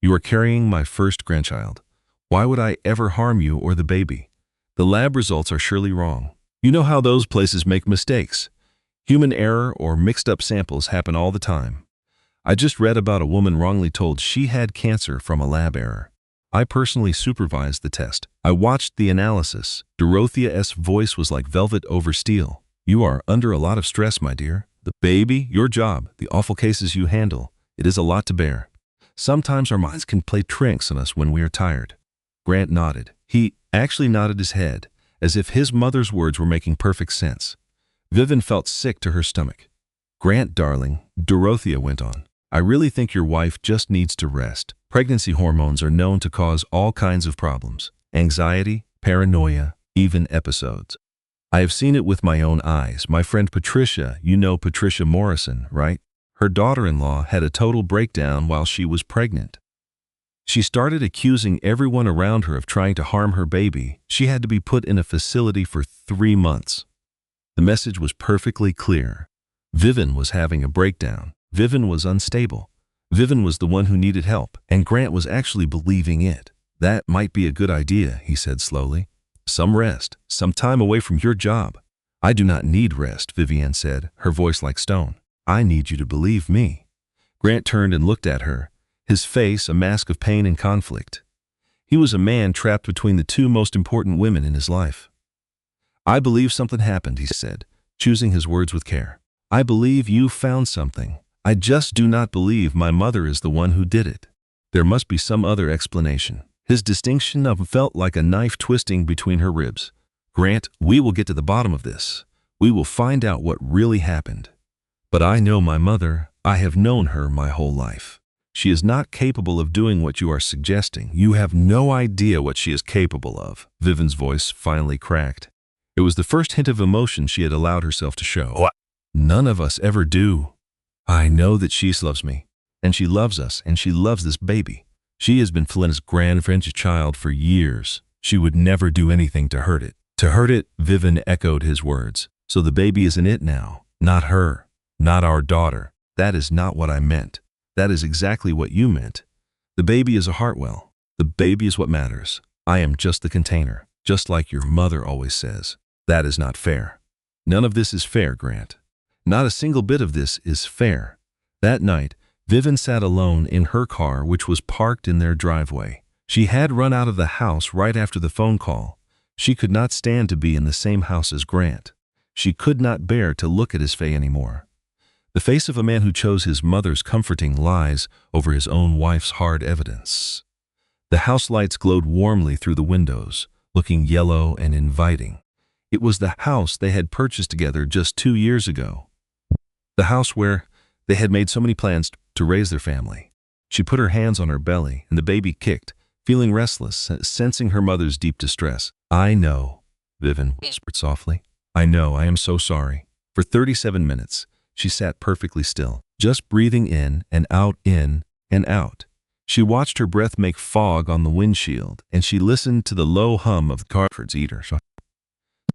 You are carrying my first grandchild. Why would I ever harm you or the baby? The lab results are surely wrong. You know how those places make mistakes. Human error or mixed-up samples happen all the time. I just read about a woman wrongly told she had cancer from a lab error. I personally supervised the test. I watched the analysis. Dorothea's voice was like velvet over steel. You are under a lot of stress, my dear. The baby, your job, the awful cases you handle. It is a lot to bear. Sometimes our minds can play tricks on us when we are tired. Grant nodded. He actually nodded his head, as if his mother's words were making perfect sense. Vivian felt sick to her stomach. Grant, darling, Dorothea went on. I really think your wife just needs to rest. Pregnancy hormones are known to cause all kinds of problems. Anxiety, paranoia, even episodes. I have seen it with my own eyes. My friend Patricia, you know Patricia Morrison, right? Her daughter-in-law had a total breakdown while she was pregnant. She started accusing everyone around her of trying to harm her baby. She had to be put in a facility for 3 months. The message was perfectly clear. Vivian was having a breakdown. Vivian was unstable. Vivian was the one who needed help, and Grant was actually believing it. That might be a good idea, he said slowly. Some rest, some time away from your job. I do not need rest, Vivian said, her voice like stone. I need you to believe me. Grant turned and looked at her, his face a mask of pain and conflict. He was a man trapped between the two most important women in his life. I believe something happened, he said, choosing his words with care. I believe you found something. I just do not believe my mother is the one who did it. There must be some other explanation. His distinction felt like a knife twisting between her ribs. Grant, we will get to the bottom of this. We will find out what really happened. But I know my mother. I have known her my whole life. She is not capable of doing what you are suggesting. You have no idea what she is capable of. Vivian's voice finally cracked. It was the first hint of emotion she had allowed herself to show. None of us ever do. I know that she loves me, and she loves us, and she loves this baby. She has been Flynn's grandchild for years. She would never do anything to hurt it. To hurt it, Vivian echoed his words. So the baby isn't it now, not her, not our daughter. That is not what I meant. That is exactly what you meant. The baby is a Hartwell. The baby is what matters. I am just the container, just like your mother always says. That is not fair. None of this is fair, Grant. Not a single bit of this is fair. That night, Vivian sat alone in her car, which was parked in their driveway. She had run out of the house right after the phone call. She could not stand to be in the same house as Grant. She could not bear to look at his face anymore. The face of a man who chose his mother's comforting lies over his own wife's hard evidence. The house lights glowed warmly through the windows, looking yellow and inviting. It was the house they had purchased together just 2 years ago. The house where they had made so many plans to raise their family. She put her hands on her belly, and the baby kicked, feeling restless, sensing her mother's deep distress. I know, Vivian whispered softly. I know, I am so sorry. For 37 minutes, she sat perfectly still, just breathing in and out, in and out. She watched her breath make fog on the windshield, and she listened to the low hum of Carford's eater.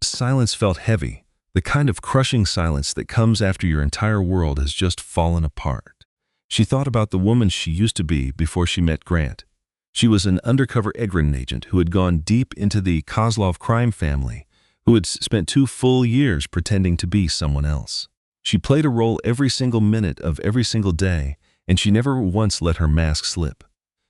Silence felt heavy, the kind of crushing silence that comes after your entire world has just fallen apart. She thought about the woman she used to be before she met Grant. She was an undercover Egrin agent who had gone deep into the Kozlov crime family, who had spent 2 full years pretending to be someone else. She played a role every single minute of every single day, and she never once let her mask slip.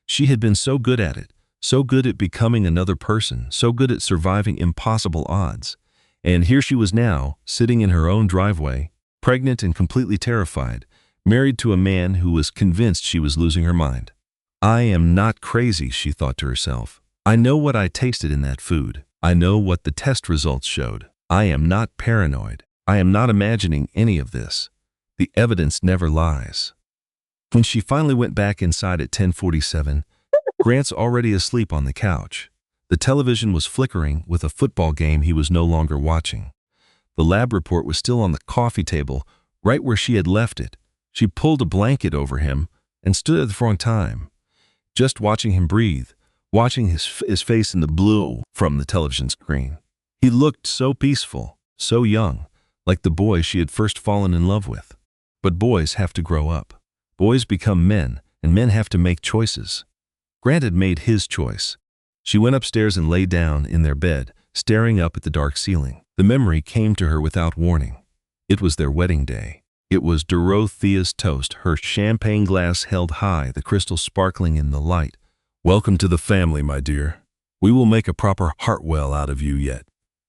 She had been so good at it, so good at becoming another person, so good at surviving impossible odds. And here she was now, sitting in her own driveway, pregnant and completely terrified, married to a man who was convinced she was losing her mind. I am not crazy, she thought to herself. I know what I tasted in that food. I know what the test results showed. I am not paranoid. I am not imagining any of this. The evidence never lies. When she finally went back inside at 10:47, Grant's already asleep on the couch. The television was flickering with a football game he was no longer watching. The lab report was still on the coffee table, right where she had left it. She pulled a blanket over him and stood at the wrong time, just watching him breathe, watching his face in the blue from the television screen. He looked so peaceful, so young, like the boy she had first fallen in love with. But boys have to grow up. Boys become men, and men have to make choices. Grant had made his choice. She went upstairs and lay down in their bed, staring up at the dark ceiling. The memory came to her without warning. It was their wedding day. It was Dorothea's toast, her champagne glass held high, the crystal sparkling in the light. Welcome to the family, my dear. We will make a proper Hartwell out of you yet.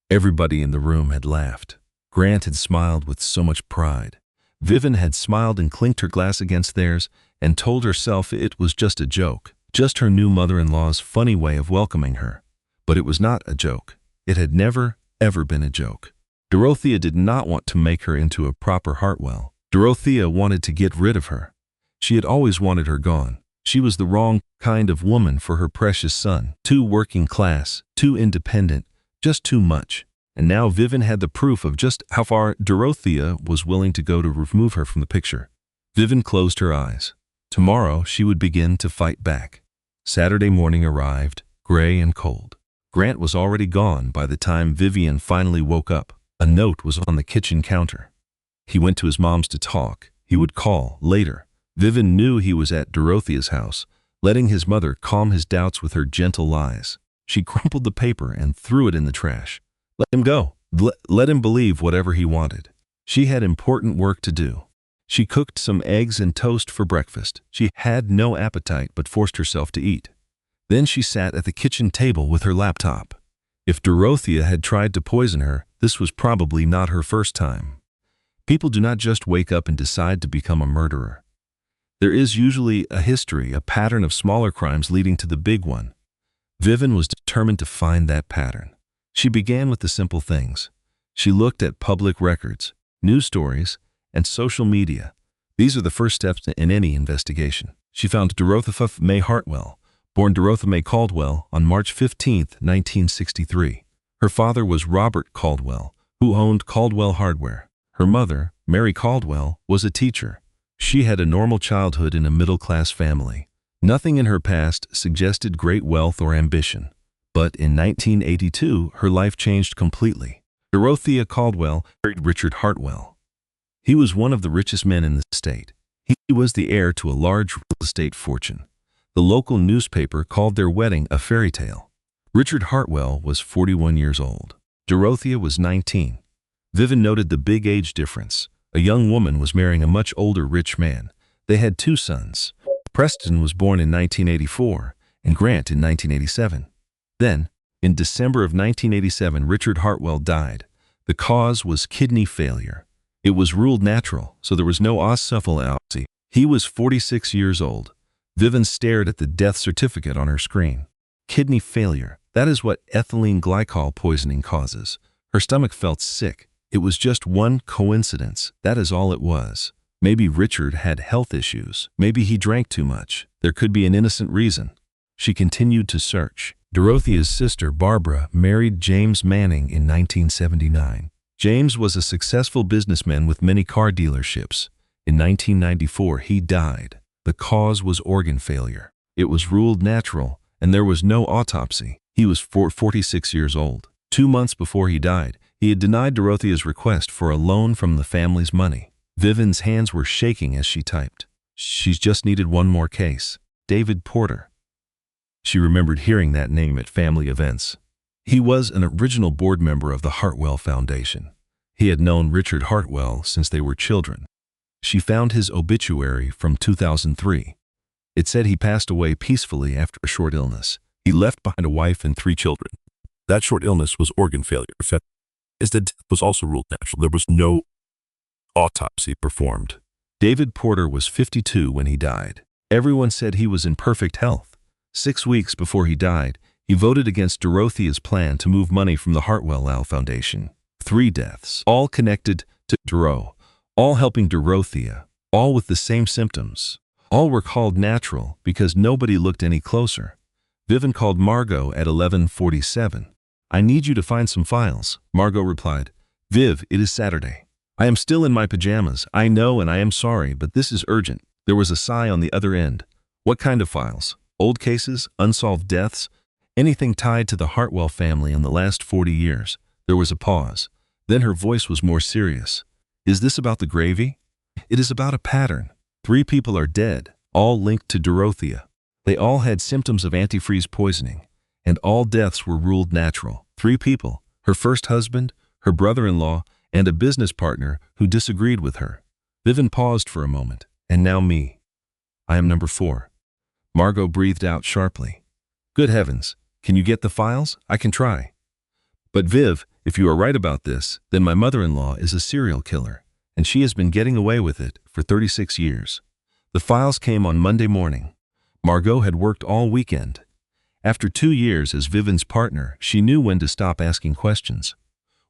Everybody in the room had laughed. Grant had smiled with so much pride. Vivian had smiled and clinked her glass against theirs and told herself it was just a joke, just her new mother-in-law's funny way of welcoming her. But it was not a joke. It had never, ever been a joke. Dorothea did not want to make her into a proper Hartwell. Dorothea wanted to get rid of her. She had always wanted her gone. She was the wrong kind of woman for her precious son. Too working class, too independent, just too much. And now Vivian had the proof of just how far Dorothea was willing to go to remove her from the picture. Vivian closed her eyes. Tomorrow she would begin to fight back. Saturday morning arrived, gray and cold. Grant was already gone by the time Vivian finally woke up. A note was on the kitchen counter. He went to his mom's to talk. He would call later. Vivian knew he was at Dorothea's house, letting his mother calm his doubts with her gentle lies. She crumpled the paper and threw it in the trash. Let him go. Let him believe whatever he wanted. She had important work to do. She cooked some eggs and toast for breakfast. She had no appetite but forced herself to eat. Then she sat at the kitchen table with her laptop. If Dorothea had tried to poison her, this was probably not her first time. People do not just wake up and decide to become a murderer. There is usually a history, a pattern of smaller crimes leading to the big one. Vivian was determined to find that pattern. She began with the simple things. She looked at public records, news stories, and social media. These are the first steps in any investigation. She found Dorothea May Hartwell, born Dorothea May Caldwell on March 15, 1963. Her father was Robert Caldwell, who owned Caldwell Hardware. Her mother, Mary Caldwell, was a teacher. She had a normal childhood in a middle-class family. Nothing in her past suggested great wealth or ambition. But in 1982, her life changed completely. Dorothea Caldwell married Richard Hartwell. He was one of the richest men in the state. He was the heir to a large real estate fortune. The local newspaper called their wedding a fairy tale. Richard Hartwell was 41 years old. Dorothea was 19. Vivian noted the big age difference. A young woman was marrying a much older rich man. They had 2 sons. Preston was born in 1984 and Grant in 1987. Then, in December of 1987, Richard Hartwell died. The cause was kidney failure. It was ruled natural, so there was no autopsy. He was 46 years old. Vivian stared at the death certificate on her screen. Kidney failure. That is what ethylene glycol poisoning causes. Her stomach felt sick. It was just one coincidence. That is all it was. Maybe Richard had health issues. Maybe he drank too much. There could be an innocent reason. She continued to search. Dorothea's sister, Barbara, married James Manning in 1979. James was a successful businessman with many car dealerships. In 1994, he died. The cause was organ failure. It was ruled natural, and there was no autopsy. He was 46 years old. 2 months before he died, He had denied Dorothea's request for a loan from the family's money. Vivian's hands were shaking as she typed. She's just needed one more case. David Porter. She remembered hearing that name at family events. He was an original board member of the Hartwell Foundation. He had known Richard Hartwell since they were children. She found his obituary from 2003. It said he passed away peacefully after a short illness. He left behind a wife and 3 children. That short illness was organ failure. His death was also ruled natural. There was no autopsy performed. David Porter was 52 when he died. Everyone said he was in perfect health. 6 weeks before he died, he voted against Dorothea's plan to move money from the Hartwell Foundation. 3 deaths, all connected to Doro, all helping Dorothea, all with the same symptoms. All were called natural because nobody looked any closer. Vivian called Margot at 11:47. I need you to find some files. Margot replied, Viv, it is Saturday. I am still in my pajamas. I know and I am sorry, but this is urgent. There was a sigh on the other end. What kind of files? Old cases? Unsolved deaths? Anything tied to the Hartwell family in the last 40 years? There was a pause. Then her voice was more serious. Is this about the gravy? It is about a pattern. 3 people are dead, all linked to Dorothea. They all had symptoms of antifreeze poisoning, and all deaths were ruled natural. 3 people, her first husband, her brother-in-law, and a business partner who disagreed with her. Vivian paused for a moment, and now me. I am number 4. Margot breathed out sharply. Good heavens, can you get the files? I can try. But Viv, if you are right about this, then my mother-in-law is a serial killer, and she has been getting away with it for 36 years. The files came on Monday morning. Margot had worked all weekend. After 2 years as Vivian's partner, she knew when to stop asking questions.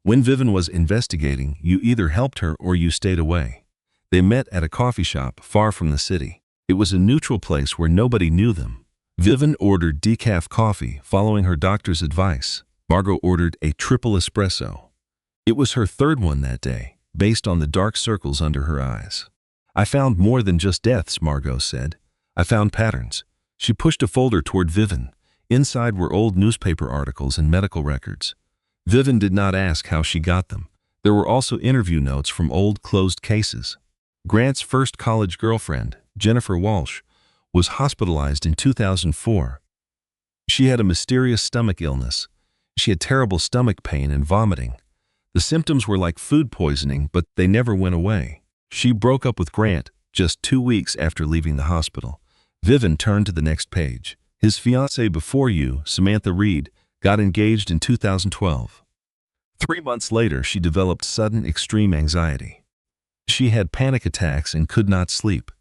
When Vivian was investigating, you either helped her or you stayed away. They met at a coffee shop far from the city. It was a neutral place where nobody knew them. Vivian ordered decaf coffee, following her doctor's advice. Margot ordered a triple espresso. It was her 3rd one that day, based on the dark circles under her eyes. I found more than just deaths, Margot said. I found patterns. She pushed a folder toward Vivian. Inside were old newspaper articles and medical records. Vivian did not ask how she got them. There were also interview notes from old closed cases. Grant's first college girlfriend, Jennifer Walsh, was hospitalized in 2004. She had a mysterious stomach illness. She had terrible stomach pain and vomiting. The symptoms were like food poisoning, but they never went away. She broke up with Grant just 2 weeks after leaving the hospital. Vivian turned to the next page. His fiancée before you, Samantha Reed, got engaged in 2012. 3 months later, she developed sudden extreme anxiety. She had panic attacks and could not sleep.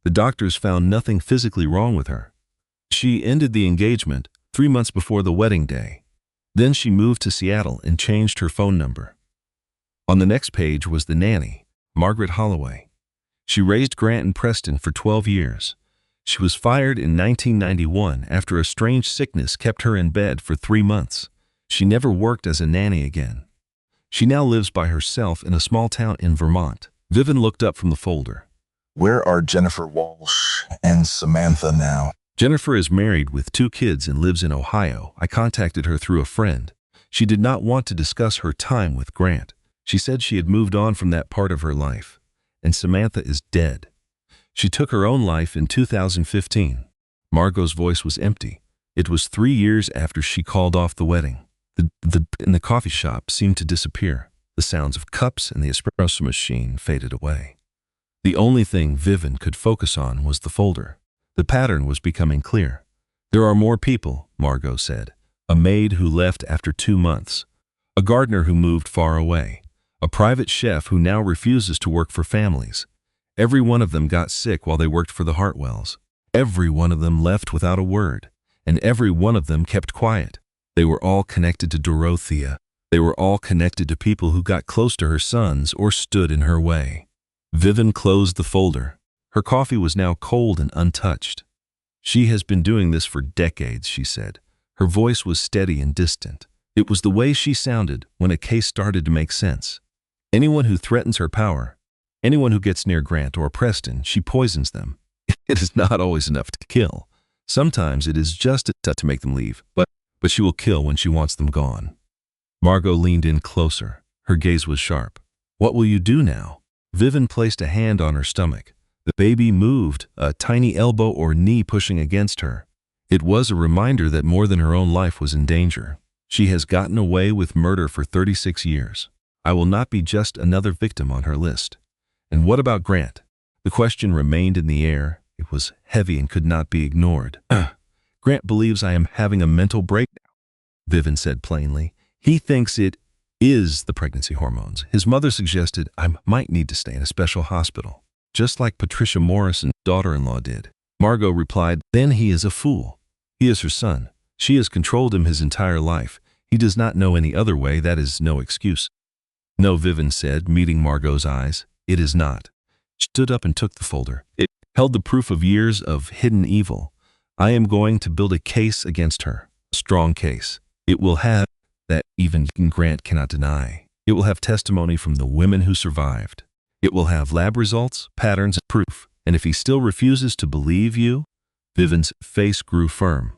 The doctors found nothing physically wrong with her. She ended the engagement 3 months before the wedding day. Then she moved to Seattle and changed her phone number. On the next page was the nanny, Margaret Holloway. She raised Grant and Preston for 12 years. She was fired in 1991 after a strange sickness kept her in bed for 3 months. She never worked as a nanny again. She now lives by herself in a small town in Vermont. Vivian looked up from the folder. Where are Jennifer Walsh and Samantha now? Jennifer is married with 2 kids and lives in Ohio. I contacted her through a friend. She did not want to discuss her time with Grant. She said she had moved on from that part of her life. And Samantha is dead. She took her own life in 2015. Margot's voice was empty. It was 3 years after she called off the wedding. The in the coffee shop seemed to disappear. The sounds of cups and the espresso machine faded away. The only thing Vivian could focus on was the folder. The pattern was becoming clear. There are more people, Margot said. A maid who left after 2 months. A gardener who moved far away. A private chef who now refuses to work for families. Every one of them got sick while they worked for the Hartwells. Every one of them left without a word. And every one of them kept quiet. They were all connected to Dorothea. They were all connected to people who got close to her sons or stood in her way. Vivian closed the folder. Her coffee was now cold and untouched. She has been doing this for decades, she said. Her voice was steady and distant. It was the way she sounded when a case started to make sense. Anyone who threatens her power, anyone who gets near Grant or Preston, she poisons them. It is not always enough to kill. Sometimes it is just enough to make them leave, but she will kill when she wants them gone. Margot leaned in closer. Her gaze was sharp. What will you do now? Vivian placed a hand on her stomach. The baby moved, a tiny elbow or knee pushing against her. It was a reminder that more than her own life was in danger. She has gotten away with murder for 36 years. I will not be just another victim on her list. And what about Grant? The question remained in the air. It was heavy and could not be ignored. Grant believes I am having a mental breakdown, Vivian said plainly. He thinks it is the pregnancy hormones. His mother suggested I might need to stay in a special hospital, just like Patricia Morrison's daughter-in-law did. Margot replied, then he is a fool. He is her son. She has controlled him his entire life. He does not know any other way. That is no excuse. No, Vivian said, meeting Margot's eyes. It is not. She stood up and took the folder. It held the proof of years of hidden evil. I am going to build a case against her. A strong case. It will have that even Grant cannot deny. It will have testimony from the women who survived. It will have lab results, patterns, and proof. And if he still refuses to believe you, Vivian's face grew firm.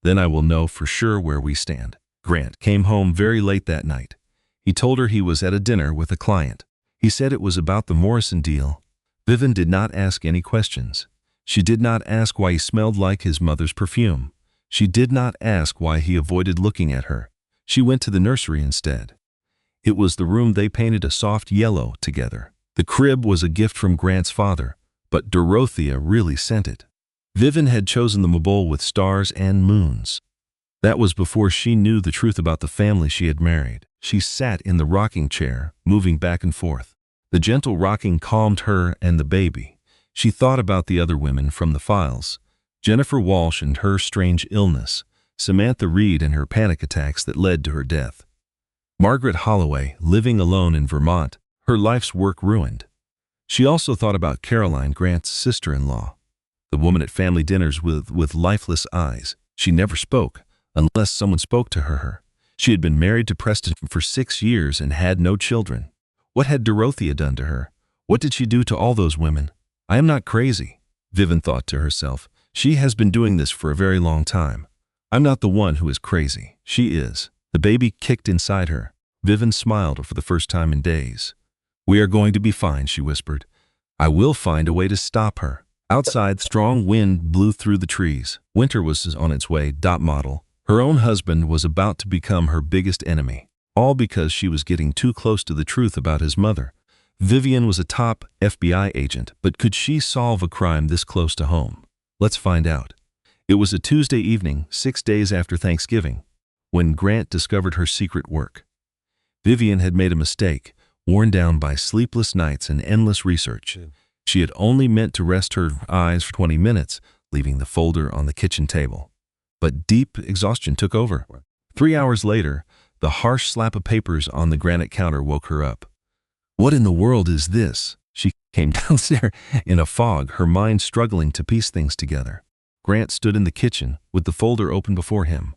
Then I will know for sure where we stand. Grant came home very late that night. He told her he was at a dinner with a client. He said it was about the Morrison deal. Vivian did not ask any questions. She did not ask why he smelled like his mother's perfume. She did not ask why he avoided looking at her. She went to the nursery instead. It was the room they painted a soft yellow together. The crib was a gift from Grant's father, but Dorothea really sent it. Vivian had chosen the bowl with stars and moons. That was before she knew the truth about the family she had married. She sat in the rocking chair, moving back and forth. The gentle rocking calmed her and the baby. She thought about the other women from the files. Jennifer Walsh and her strange illness. Samantha Reed and her panic attacks that led to her death. Margaret Holloway, living alone in Vermont, her life's work ruined. She also thought about Caroline, Grant's sister-in-law, the woman at family dinners with lifeless eyes. She never spoke, unless someone spoke to her. She had been married to Preston for 6 years and had no children. What had Dorothea done to her? What did she do to all those women? I am not crazy, Vivian thought to herself. She has been doing this for a very long time. I'm not the one who is crazy. She is. The baby kicked inside her. Vivian smiled for the first time in days. We are going to be fine, she whispered. I will find a way to stop her. Outside, strong wind blew through the trees. Winter was on its way, dot model. Her own husband was about to become her biggest enemy, all because she was getting too close to the truth about his mother. Vivian was a top FBI agent, but could she solve a crime this close to home? Let's find out. It was a Tuesday evening, 6 days after Thanksgiving, when Grant discovered her secret work. Vivian had made a mistake, worn down by sleepless nights and endless research. She had only meant to rest her eyes for 20 minutes, leaving the folder on the kitchen table. But deep exhaustion took over. 3 hours later, the harsh slap of papers on the granite counter woke her up. What in the world is this? She came downstairs in a fog, her mind struggling to piece things together. Grant stood in the kitchen with the folder open before him.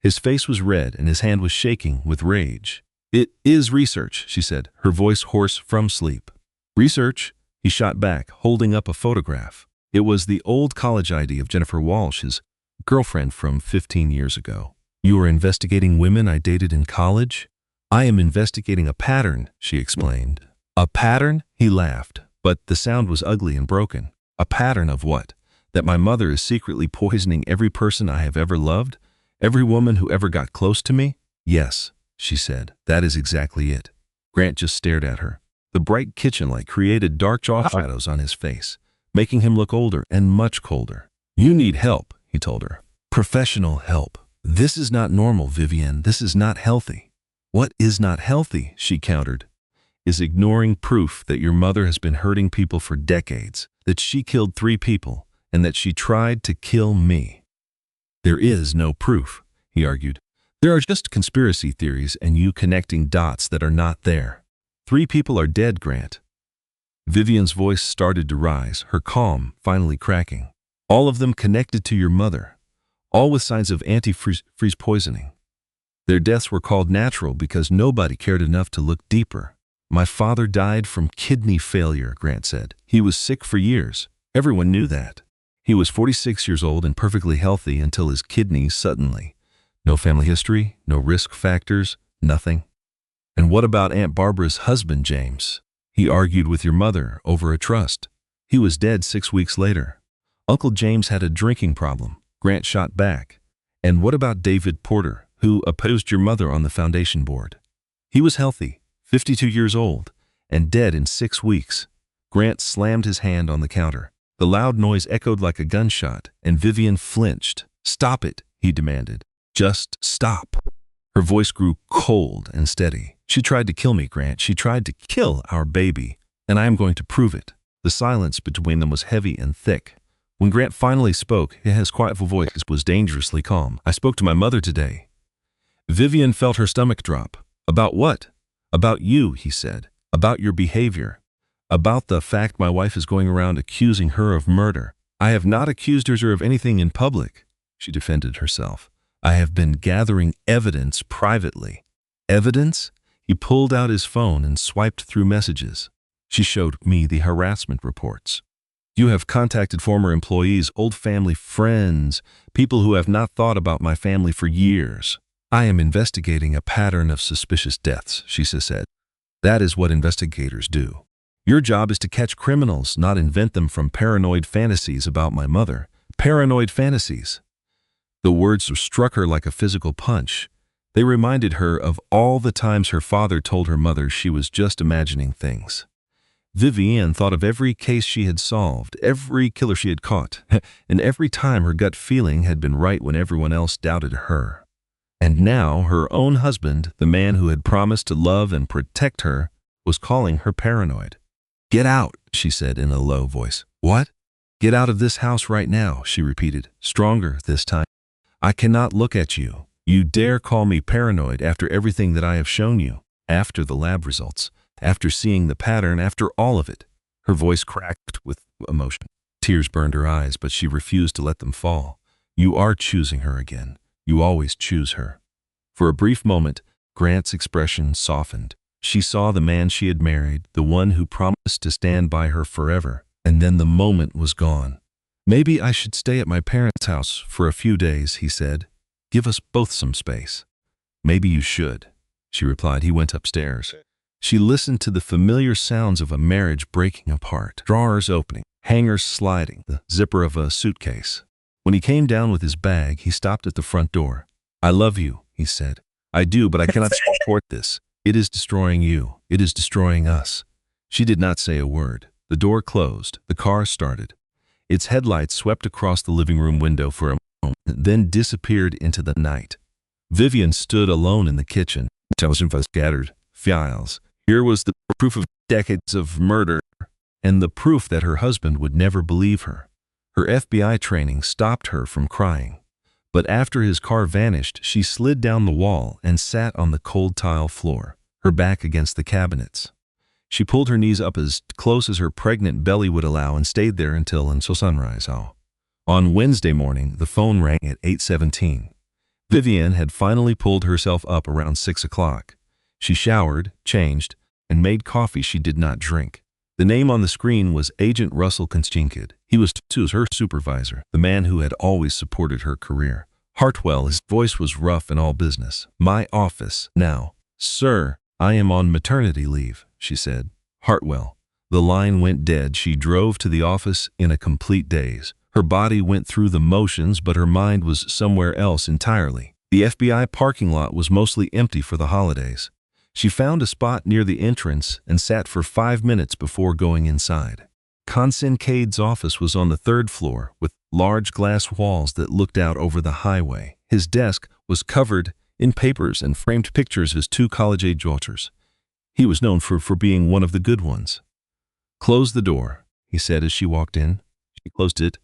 His face was red and his hand was shaking with rage. It is research, she said, her voice hoarse from sleep. Research? He shot back, holding up a photograph. It was the old college ID of Jennifer Walsh, his girlfriend from 15 years ago. You are investigating women I dated in college? I am investigating a pattern, she explained. A pattern? He laughed, but the sound was ugly and broken. A pattern of what? That my mother is secretly poisoning every person I have ever loved? Every woman who ever got close to me? Yes, she said. That is exactly it. Grant just stared at her. The bright kitchen light created dark shadows on his face, making him look older and much colder. You need help, he told her. Professional help. This is not normal, Vivian. This is not healthy. What is not healthy, she countered, is ignoring proof that your mother has been hurting people for decades, that she killed 3 people, and that she tried to kill me. There is no proof, he argued. There are just conspiracy theories and you connecting dots that are not there. 3 people are dead, Grant. Vivian's voice started to rise, her calm finally cracking. All of them connected to your mother, all with signs of antifreeze poisoning. Their deaths were called natural because nobody cared enough to look deeper. My father died from kidney failure, Grant said. He was sick for years. Everyone knew that. He was 46 years old and perfectly healthy until his kidneys suddenly. No family history, no risk factors, nothing. And what about Aunt Barbara's husband, James? He argued with your mother over a trust. He was dead 6 weeks later. Uncle James had a drinking problem. Grant shot back. And what about David Porter, who opposed your mother on the foundation board? He was healthy, 52 years old, and dead in 6 weeks. Grant slammed his hand on the counter. The loud noise echoed like a gunshot, and Vivian flinched. "Stop it," he demanded. "Just stop." Her voice grew cold and steady. "She tried to kill me, Grant. She tried to kill our baby, and I am going to prove it." The silence between them was heavy and thick. When Grant finally spoke, his quiet voice was dangerously calm. "I spoke to my mother today." Vivian felt her stomach drop. "About what?" "About you," he said. "About your behavior. About the fact my wife is going around accusing her of murder." "I have not accused her of anything in public," she defended herself. "I have been gathering evidence privately." "Evidence?" He pulled out his phone and swiped through messages. "She showed me the harassment reports. You have contacted former employees, old family friends, people who have not thought about my family for years. I am investigating a pattern of suspicious deaths," she said. "That is what investigators do. Your job is to catch criminals, not invent them from paranoid fantasies about my mother." Paranoid fantasies. The words struck her like a physical punch. They reminded her of all the times her father told her mother she was just imagining things. Vivian thought of every case she had solved, every killer she had caught, and every time her gut feeling had been right when everyone else doubted her. And now her own husband, the man who had promised to love and protect her, was calling her paranoid. "Get out," she said in a low voice. "What?" "Get out of this house right now," she repeated, stronger this time. "I cannot look at you. You dare call me paranoid after everything that I have shown you, after the lab results, after seeing the pattern, after all of it." Her voice cracked with emotion. Tears burned her eyes, but she refused to let them fall. "You are choosing her again. You always choose her." For a brief moment, Grant's expression softened. She saw the man she had married, the one who promised to stand by her forever, and then the moment was gone. "Maybe I should stay at my parents' house for a few days," he said. "Give us both some space." "Maybe you should," she replied. He went upstairs. She listened to the familiar sounds of a marriage breaking apart, drawers opening, hangers sliding, the zipper of a suitcase. When he came down with his bag, he stopped at the front door. "I love you," he said. "I do, but I cannot support this. It is destroying you. It is destroying us." She did not say a word. The door closed. The car started. Its headlights swept across the living room window for a moment, then disappeared into the night. Vivian stood alone in the kitchen. Television scattered files. Here was the proof of decades of murder, and the proof that her husband would never believe her. Her FBI training stopped her from crying. But after his car vanished, she slid down the wall and sat on the cold tile floor, her back against the cabinets. She pulled her knees up as close as her pregnant belly would allow and stayed there until sunrise. On Wednesday morning, the phone rang at 8:17. Vivian had finally pulled herself up around 6 o'clock. She showered, changed, and made coffee she did not drink. The name on the screen was Agent Russell Konstinkid. He was her supervisor, the man who had always supported her career. Hartwell, his voice was rough and all business. "My office, now." "Sir, I am on maternity leave," she said. "Hartwell." The line went dead. She drove to the office in a complete daze. Her body went through the motions, but her mind was somewhere else entirely. The FBI parking lot was mostly empty for the holidays. She found a spot near the entrance and sat for 5 minutes before going inside. Konstinkid's office was on the 3rd floor with large glass walls that looked out over the highway. His desk was covered in papers and framed pictures of his 2 college-age daughters. He was known for being one of the good ones. "Close the door," he said as she walked in. She closed it.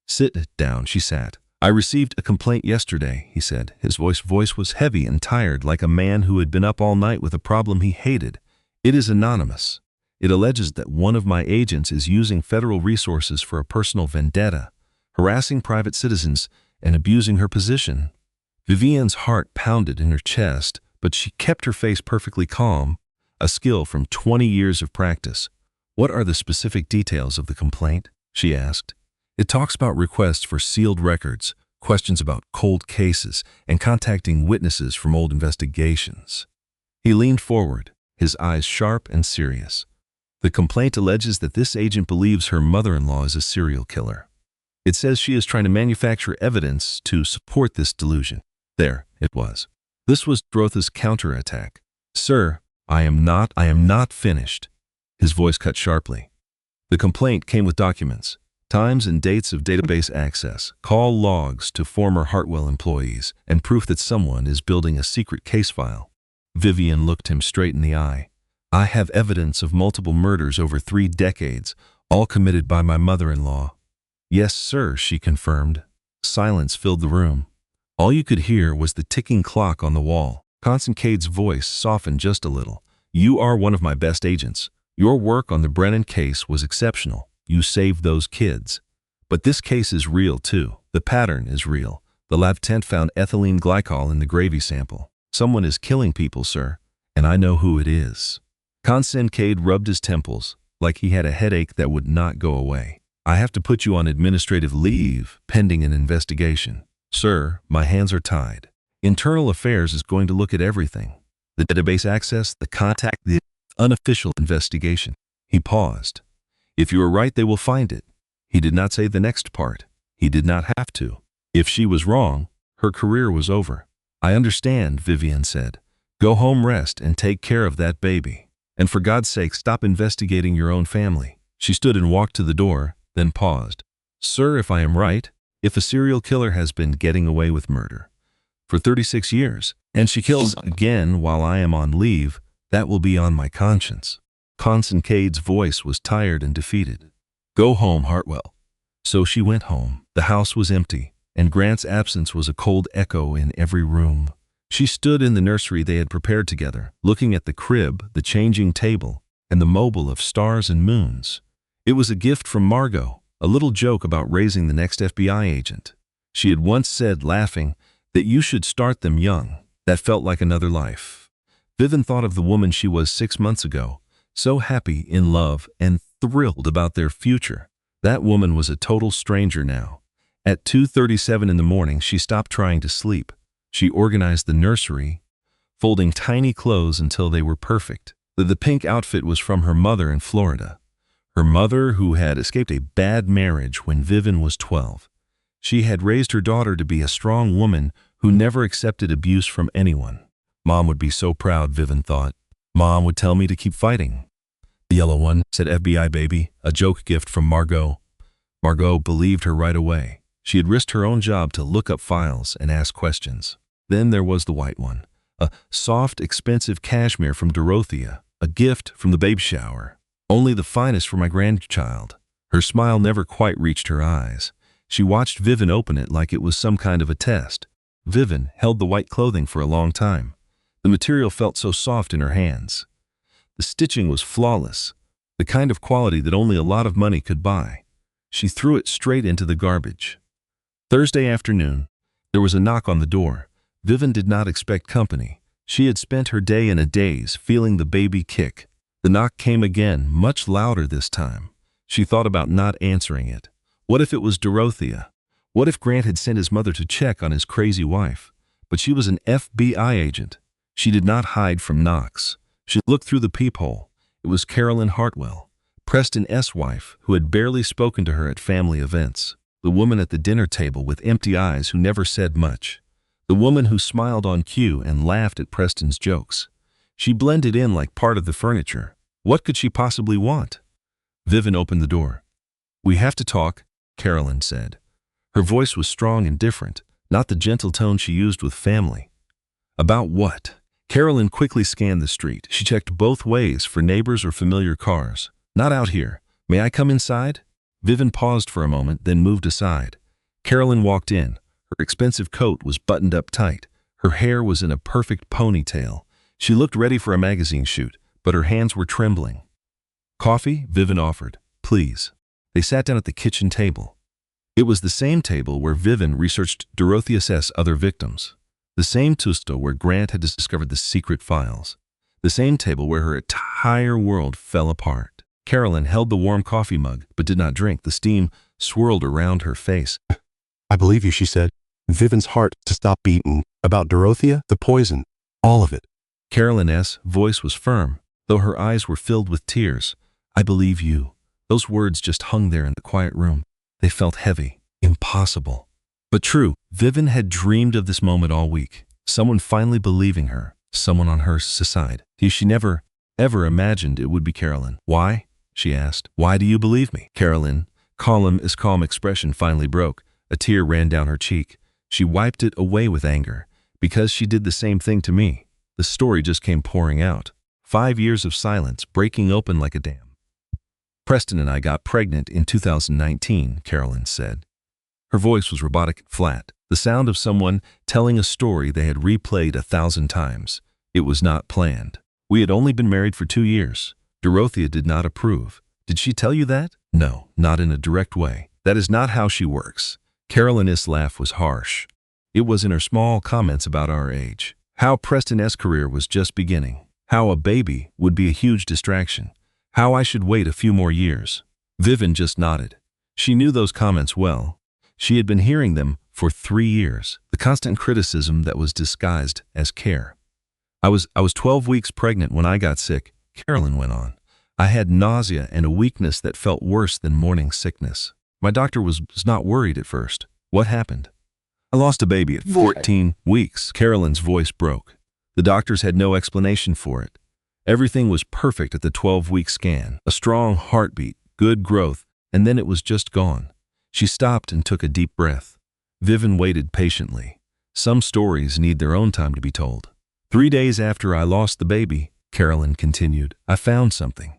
"Sit down," she sat. "I received a complaint yesterday," he said. His voice was heavy and tired, like a man who had been up all night with a problem he hated. "It is anonymous. It alleges that one of my agents is using federal resources for a personal vendetta, harassing private citizens and abusing her position." Vivian's heart pounded in her chest, but she kept her face perfectly calm, a skill from 20 years of practice. "What are the specific details of the complaint?" she asked. "It talks about requests for sealed records, questions about cold cases, and contacting witnesses from old investigations." He leaned forward, his eyes sharp and serious. The complaint alleges that this agent believes her mother-in-law is a serial killer. It says she is trying to manufacture evidence to support this delusion. There, it was. This was Dorothy's counterattack. Sir, I am not finished. His voice cut sharply. The complaint came with documents, times and dates of database access, call logs to former Hartwell employees, and proof that someone is building a secret case file. Vivian looked him straight in the eye. I have evidence of multiple murders over 3 decades, all committed by my mother-in-law. Yes, sir, she confirmed. Silence filled the room. All you could hear was the ticking clock on the wall. Constance Cade's voice softened just a little. You are one of my best agents. Your work on the Brennan case was exceptional. You saved those kids. But this case is real too. The pattern is real. The lab tent found ethylene glycol in the gravy sample. Someone is killing people, sir, and I know who it is. Constance Cade rubbed his temples like he had a headache that would not go away. I have to put you on administrative leave pending an investigation. Sir, my hands are tied. Internal Affairs is going to look at everything. The database access, the contact, the unofficial investigation. He paused. If you are right, they will find it. He did not say the next part. He did not have to. If she was wrong, her career was over. I understand, Vivian said. Go home, rest, and take care of that baby. And for God's sake, stop investigating your own family. She stood and walked to the door, then paused. Sir, if I am right, if a serial killer has been getting away with murder for 36 years, and she kills again while I am on leave, that will be on my conscience. Constance Cade's voice was tired and defeated. Go home, Hartwell. So she went home. The house was empty, and Grant's absence was a cold echo in every room. She stood in the nursery they had prepared together, looking at the crib, the changing table, and the mobile of stars and moons. It was a gift from Margot, a little joke about raising the next FBI agent. She had once said, laughing, that you should start them young. That felt like another life. Vivian thought of the woman she was 6 months ago, so happy, in love, and thrilled about their future. That woman was a total stranger now. At 2:37 in the morning, she stopped trying to sleep. She organized the nursery, folding tiny clothes until they were perfect. The pink outfit was from her mother in Florida. Her mother, who had escaped a bad marriage when Vivian was 12. She had raised her daughter to be a strong woman who never accepted abuse from anyone. Mom would be so proud, Vivian thought. Mom would tell me to keep fighting. The yellow one, said FBI baby, a joke gift from Margot. Margot believed her right away. She had risked her own job to look up files and ask questions. Then there was the white one, a soft, expensive cashmere from Dorothea, a gift from the baby shower. Only the finest for my grandchild. Her smile never quite reached her eyes. She watched Vivian open it like it was some kind of a test. Vivian held the white clothing for a long time. The material felt so soft in her hands. The stitching was flawless, the kind of quality that only a lot of money could buy. She threw it straight into the garbage. Thursday afternoon, there was a knock on the door. Vivian did not expect company. She had spent her day in a daze, feeling the baby kick. The knock came again, much louder this time. She thought about not answering it. What if it was Dorothea? What if Grant had sent his mother to check on his crazy wife? But she was an FBI agent. She did not hide from knocks. She looked through the peephole. It was Carolyn Hartwell, Preston S. wife, who had barely spoken to her at family events. The woman at the dinner table with empty eyes who never said much. The woman who smiled on cue and laughed at Preston's jokes. She blended in like part of the furniture. What could she possibly want? Vivian opened the door. We have to talk, Carolyn said. Her voice was strong and different, not the gentle tone she used with family. About what? Carolyn quickly scanned the street. She checked both ways for neighbors or familiar cars. Not out here. May I come inside? Vivian paused for a moment, then moved aside. Carolyn walked in. Her expensive coat was buttoned up tight. Her hair was in a perfect ponytail. She looked ready for a magazine shoot, but her hands were trembling. Coffee? Vivian offered. Please. They sat down at the kitchen table. It was the same table where Vivian researched Dorothea's other victims. The same tusto where Grant had discovered the secret files. The same table where her entire world fell apart. Carolyn held the warm coffee mug, but did not drink. The steam swirled around her face. I believe you, she said. Vivian's heart to stop beating. About Dorothea, the poison, all of it. Carolyn's voice was firm, though her eyes were filled with tears. I believe you. Those words just hung there in the quiet room. They felt heavy, impossible. But true, Vivian had dreamed of this moment all week. Someone finally believing her, someone on her side. She never, ever imagined it would be Carolyn. Why? She asked. Why do you believe me? Carolyn, calm expression finally broke. A tear ran down her cheek. She wiped it away with anger. Because she did the same thing to me. The story just came pouring out. 5 years of silence, breaking open like a dam. Preston and I got pregnant in 2019, Carolyn said. Her voice was robotic and flat, the sound of someone telling a story they had replayed 1,000 times. It was not planned. We had only been married for 2 years. Dorothea did not approve. Did she tell you that? No, not in a direct way. That is not how she works. Carolyn's laugh was harsh. It was in her small comments about our age. How Preston's career was just beginning. How a baby would be a huge distraction. How I should wait a few more years. Vivian just nodded. She knew those comments well. She had been hearing them for 3 years. The constant criticism that was disguised as care. I was 12 weeks pregnant when I got sick, Carolyn went on. I had nausea and a weakness that felt worse than morning sickness. My doctor was not worried at first. What happened? I lost a baby at 14 weeks. Carolyn's voice broke. The doctors had no explanation for it. Everything was perfect at the 12-week scan. A strong heartbeat, good growth, and then it was just gone. She stopped and took a deep breath. Vivian waited patiently. Some stories need their own time to be told. 3 days after I lost the baby, Carolyn continued, I found something.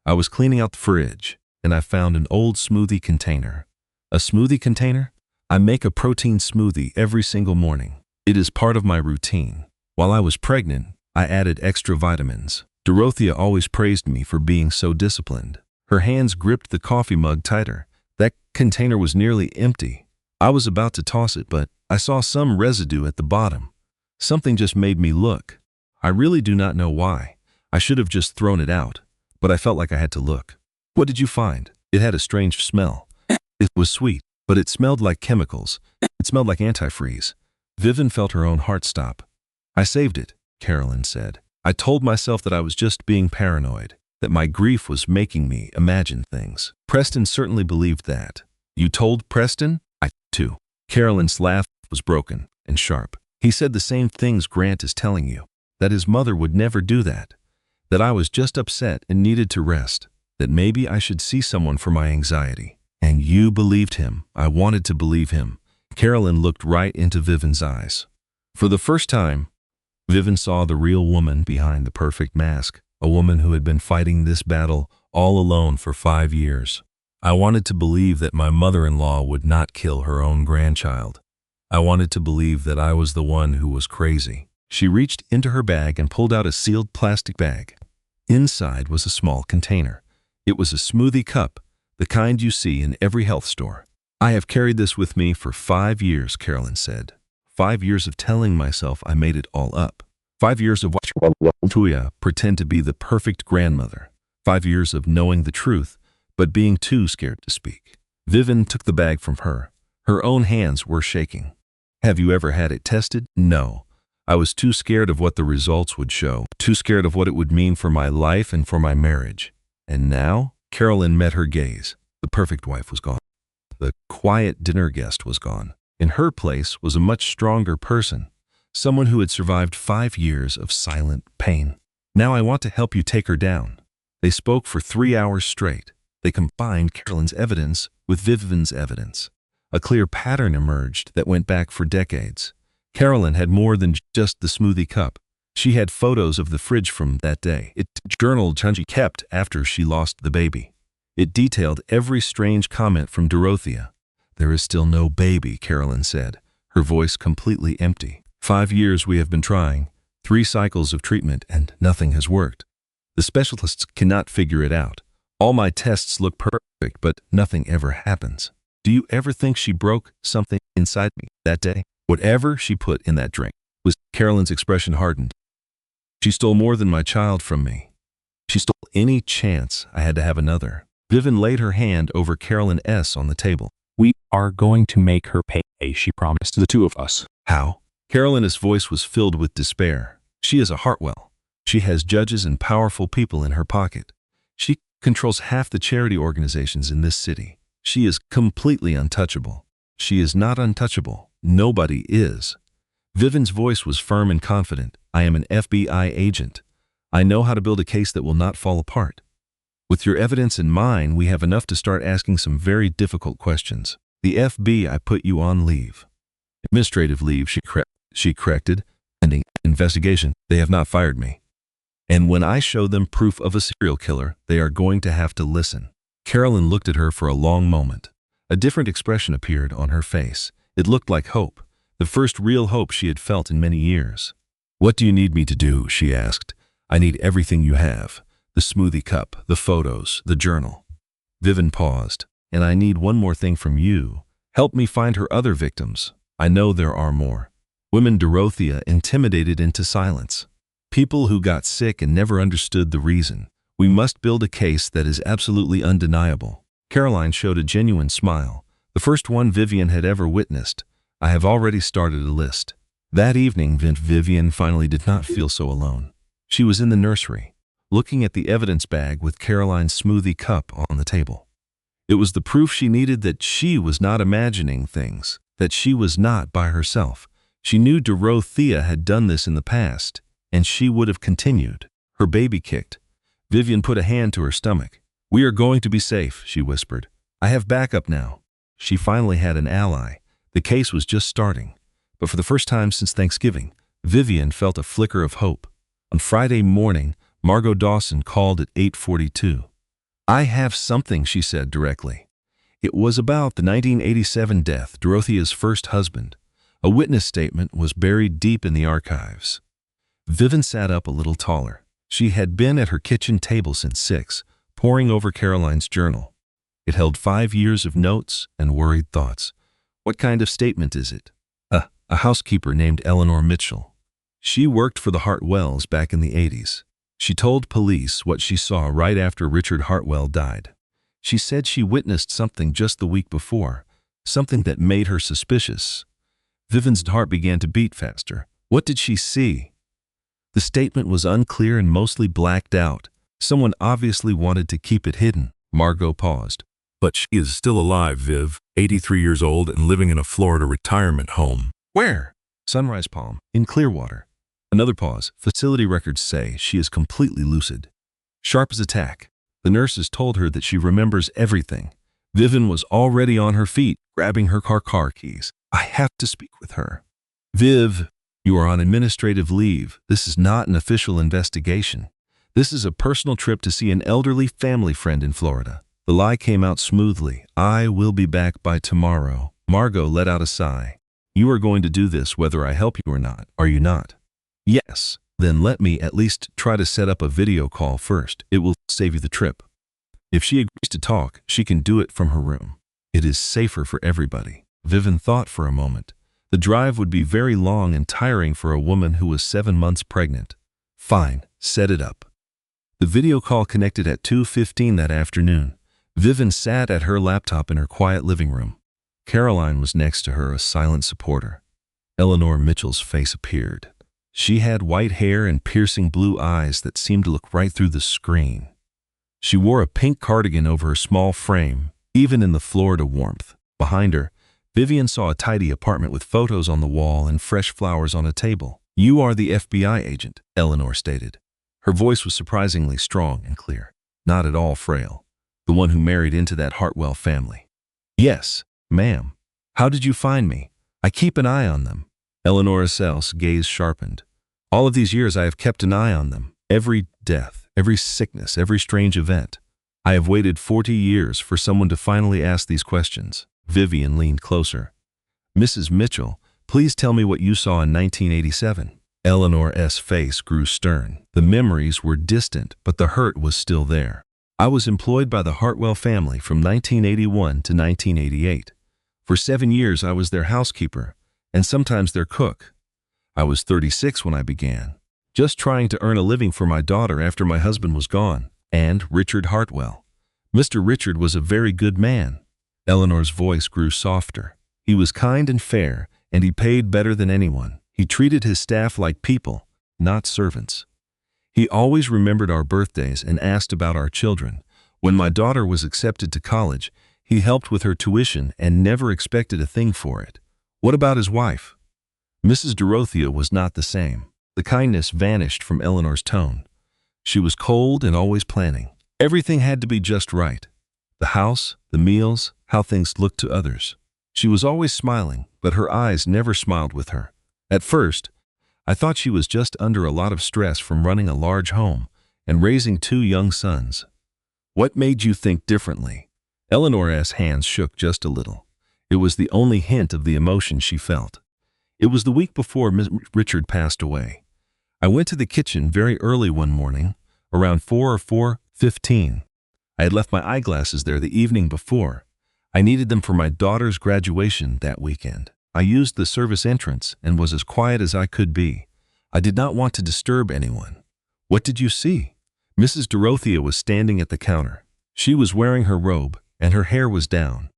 I was cleaning out the fridge, and I found an old smoothie container. A smoothie container? I make a protein smoothie every single morning. It is part of my routine. While I was pregnant, I added extra vitamins. Dorothea always praised me for being so disciplined. Her hands gripped the coffee mug tighter. That container was nearly empty. I was about to toss it, but I saw some residue at the bottom. Something just made me look. I really do not know why. I should have just thrown it out, but I felt like I had to look. What did you find? It had a strange smell. It was sweet, but it smelled like chemicals. It smelled like antifreeze. Vivian felt her own heart stop. I saved it, Carolyn said. I told myself that I was just being paranoid, that my grief was making me imagine things. Preston certainly believed that. You told Preston? I too. Carolyn's laugh was broken and sharp. He said the same things Grant is telling you, that his mother would never do that, that I was just upset and needed to rest, that maybe I should see someone for my anxiety. And you believed him. I wanted to believe him. Carolyn looked right into Vivian's eyes. For the first time, Vivian saw the real woman behind the perfect mask, a woman who had been fighting this battle all alone for 5 years. I wanted to believe that my mother-in-law would not kill her own grandchild. I wanted to believe that I was the one who was crazy. She reached into her bag and pulled out a sealed plastic bag. Inside was a small container. It was a smoothie cup, the kind you see in every health store. I have carried this with me for 5 years, Carolyn said. 5 years of telling myself I made it all up. 5 years of watching Tuya pretend to be the perfect grandmother. 5 years of knowing the truth, but being too scared to speak. Vivian took the bag from her. Her own hands were shaking. Have you ever had it tested? No. I was too scared of what the results would show, too scared of what it would mean for my life and for my marriage. And now, Carolyn met her gaze. The perfect wife was gone. The quiet dinner guest was gone. In her place was a much stronger person, someone who had survived 5 years of silent pain. Now I want to help you take her down. They spoke for 3 hours straight. They combined Carolyn's evidence with Vivian's evidence. A clear pattern emerged that went back for decades. Carolyn had more than just the smoothie cup. She had photos of the fridge from that day. It journaled she kept after she lost the baby. It detailed every strange comment from Dorothea. There is still no baby, Carolyn said, her voice completely empty. 5 years we have been trying, 3 cycles of treatment, and nothing has worked. The specialists cannot figure it out. All my tests look perfect, but nothing ever happens. Do you ever think she broke something inside me that day? Whatever she put in that drink was. Carolyn's expression hardened. She stole more than my child from me. She stole any chance I had to have another. Vivian laid her hand over Carolyn's on the table. We are going to make her pay, she promised the 2 of us. How? Carolyn's voice was filled with despair. She is a Hartwell. She has judges and powerful people in her pocket. She controls half the charity organizations in this city. She is completely untouchable. She is not untouchable. Nobody is. Vivian's voice was firm and confident. I am an FBI agent. I know how to build a case that will not fall apart. With your evidence in mind, we have enough to start asking some very difficult questions. The FBI put you on leave. Administrative leave, she corrected. Pending investigation, they have not fired me. And when I show them proof of a serial killer, they are going to have to listen. Carolyn looked at her for a long moment. A different expression appeared on her face. It looked like hope, the first real hope she had felt in many years. What do you need me to do? She asked. I need everything you have. The smoothie cup, the photos, the journal. Vivian paused. And I need one more thing from you. Help me find her other victims. I know there are more. Women Dorothea intimidated into silence. People who got sick and never understood the reason. We must build a case that is absolutely undeniable. Caroline showed a genuine smile, the first one Vivian had ever witnessed. I have already started a list. That evening, Vivian finally did not feel so alone. She was in the nursery, looking at the evidence bag with Caroline's smoothie cup on the table. It was the proof she needed that she was not imagining things, that she was not by herself. She knew Dorothea had done this in the past, and she would have continued. Her baby kicked. Vivian put a hand to her stomach. We are going to be safe, she whispered. I have backup now. She finally had an ally. The case was just starting. But for the first time since Thanksgiving, Vivian felt a flicker of hope. On Friday morning, Margot Dawson called at 8:42. I have something, she said directly. It was about the 1987 death, Dorothea's first husband. A witness statement was buried deep in the archives. Vivian sat up a little taller. She had been at her kitchen table since 6, poring over Caroline's journal. It held 5 years of notes and worried thoughts. What kind of statement is it? A housekeeper named Eleanor Mitchell. She worked for the Hartwells back in the 80s. She told police what she saw right after Richard Hartwell died. She said she witnessed something just the week before, something that made her suspicious. Vivian's heart began to beat faster. What did she see? The statement was unclear and mostly blacked out. Someone obviously wanted to keep it hidden. Margot paused. But she is still alive, Viv, 83 years old and living in a Florida retirement home. Where? Sunrise Palm, in Clearwater. Another pause. Facility records say she is completely lucid. Sharp as a tack. The nurses told her that she remembers everything. Vivian was already on her feet, grabbing her car keys. I have to speak with her. Viv, you are on administrative leave. This is not an official investigation. This is a personal trip to see an elderly family friend in Florida. The lie came out smoothly. I will be back by tomorrow. Margot let out a sigh. You are going to do this whether I help you or not, are you not? Yes. Then let me at least try to set up a video call first. It will save you the trip. If she agrees to talk, she can do it from her room. It is safer for everybody. Vivian thought for a moment. The drive would be very long and tiring for a woman who was 7 months pregnant. Fine, set it up. The video call connected at 2:15 that afternoon. Vivian sat at her laptop in her quiet living room. Caroline was next to her, a silent supporter. Eleanor Mitchell's face appeared. She had white hair and piercing blue eyes that seemed to look right through the screen. She wore a pink cardigan over her small frame, even in the Florida warmth. Behind her, Vivian saw a tidy apartment with photos on the wall and fresh flowers on a table. You are the FBI agent, Eleanor stated. Her voice was surprisingly strong and clear, not at all frail. The one who married into that Hartwell family. Yes, ma'am. How did you find me? I keep an eye on them. Eleanor Sells' gaze sharpened. All of these years I have kept an eye on them. Every death, every sickness, every strange event. I have waited 40 years for someone to finally ask these questions. Vivian leaned closer. Mrs. Mitchell, please tell me what you saw in 1987. Eleanor's face grew stern. The memories were distant, but the hurt was still there. I was employed by the Hartwell family from 1981 to 1988. For 7 years I was their housekeeper, and sometimes their cook. I was 36 when I began, just trying to earn a living for my daughter after my husband was gone, and Richard Hartwell. Mr. Richard was a very good man. Eleanor's voice grew softer. He was kind and fair, and he paid better than anyone. He treated his staff like people, not servants. He always remembered our birthdays and asked about our children. When my daughter was accepted to college, he helped with her tuition and never expected a thing for it. What about his wife? Mrs. Dorothea was not the same. The kindness vanished from Eleanor's tone. She was cold and always planning. Everything had to be just right. The house, the meals, how things looked to others. She was always smiling, but her eyes never smiled with her. At first, I thought she was just under a lot of stress from running a large home and raising 2 young sons. What made you think differently? Eleanor's hands shook just a little. It was the only hint of the emotion she felt. It was the week before Richard passed away. I went to the kitchen very early one morning, around 4 or 4:15. I had left my eyeglasses there the evening before. I needed them for my daughter's graduation that weekend. I used the service entrance and was as quiet as I could be. I did not want to disturb anyone. What did you see? Mrs. Dorothea was standing at the counter. She was wearing her robe, and her hair was down.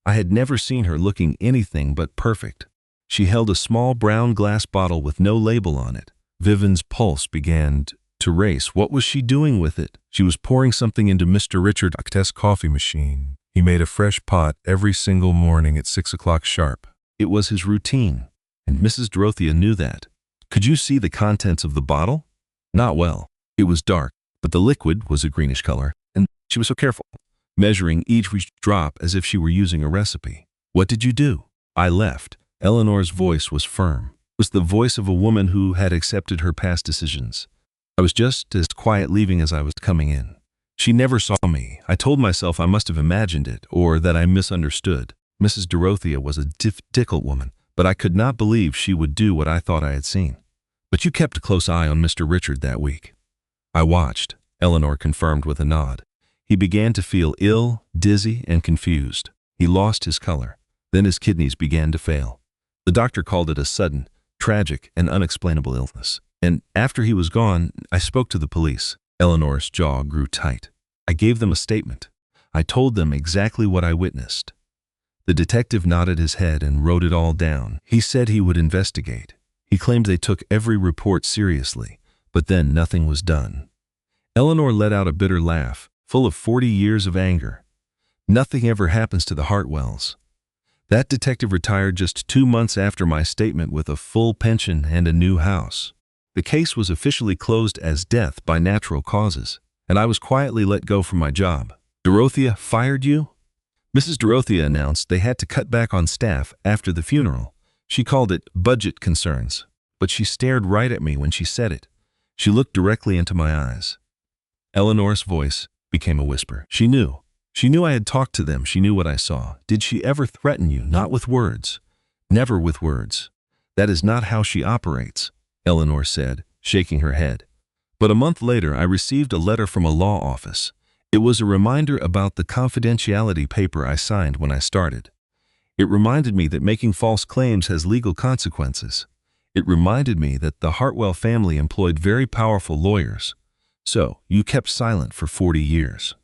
I had never seen her looking anything but perfect. She held a small brown glass bottle with no label on it. Vivian's pulse began to race. What was she doing with it? She was pouring something into Mr. Richard Oct's coffee machine. He made a fresh pot every single morning at 6 o'clock sharp. It was his routine, and Mrs. Dorothea knew that. Could you see the contents of the bottle? Not well. It was dark, but the liquid was a greenish color, and she was so careful, measuring each drop as if she were using a recipe. What did you do? I left. Eleanor's voice was firm. It was the voice of a woman who had accepted her past decisions. I was just as quiet leaving as I was coming in. She never saw me. I told myself I must have imagined it, or that I misunderstood. Mrs. Dorothea was a difficult woman, but I could not believe she would do what I thought I had seen. But you kept a close eye on Mr. Richard that week. I watched, Eleanor confirmed with a nod. He began to feel ill, dizzy, and confused. He lost his color. Then his kidneys began to fail. The doctor called it a sudden, tragic, and unexplainable illness. And after he was gone, I spoke to the police. Eleanor's jaw grew tight. I gave them a statement. I told them exactly what I witnessed. The detective nodded his head and wrote it all down. He said he would investigate. He claimed they took every report seriously, but then nothing was done. Eleanor let out a bitter laugh, full of 40 years of anger. Nothing ever happens to the Hartwells. That detective retired just 2 months after my statement with a full pension and a new house. The case was officially closed as death by natural causes, and I was quietly let go from my job. Dorothea fired you? Mrs. Dorothea announced they had to cut back on staff after the funeral. She called it budget concerns, but she stared right at me when she said it. She looked directly into my eyes. Eleanor's voice became a whisper. She knew. She knew I had talked to them. She knew what I saw. Did she ever threaten you? Not with words. Never with words. That is not how she operates, Eleanor said, shaking her head. But a month later, I received a letter from a law office. It was a reminder about the confidentiality paper I signed when I started. It reminded me that making false claims has legal consequences. It reminded me that the Hartwell family employed very powerful lawyers. So, you kept silent for 40 years.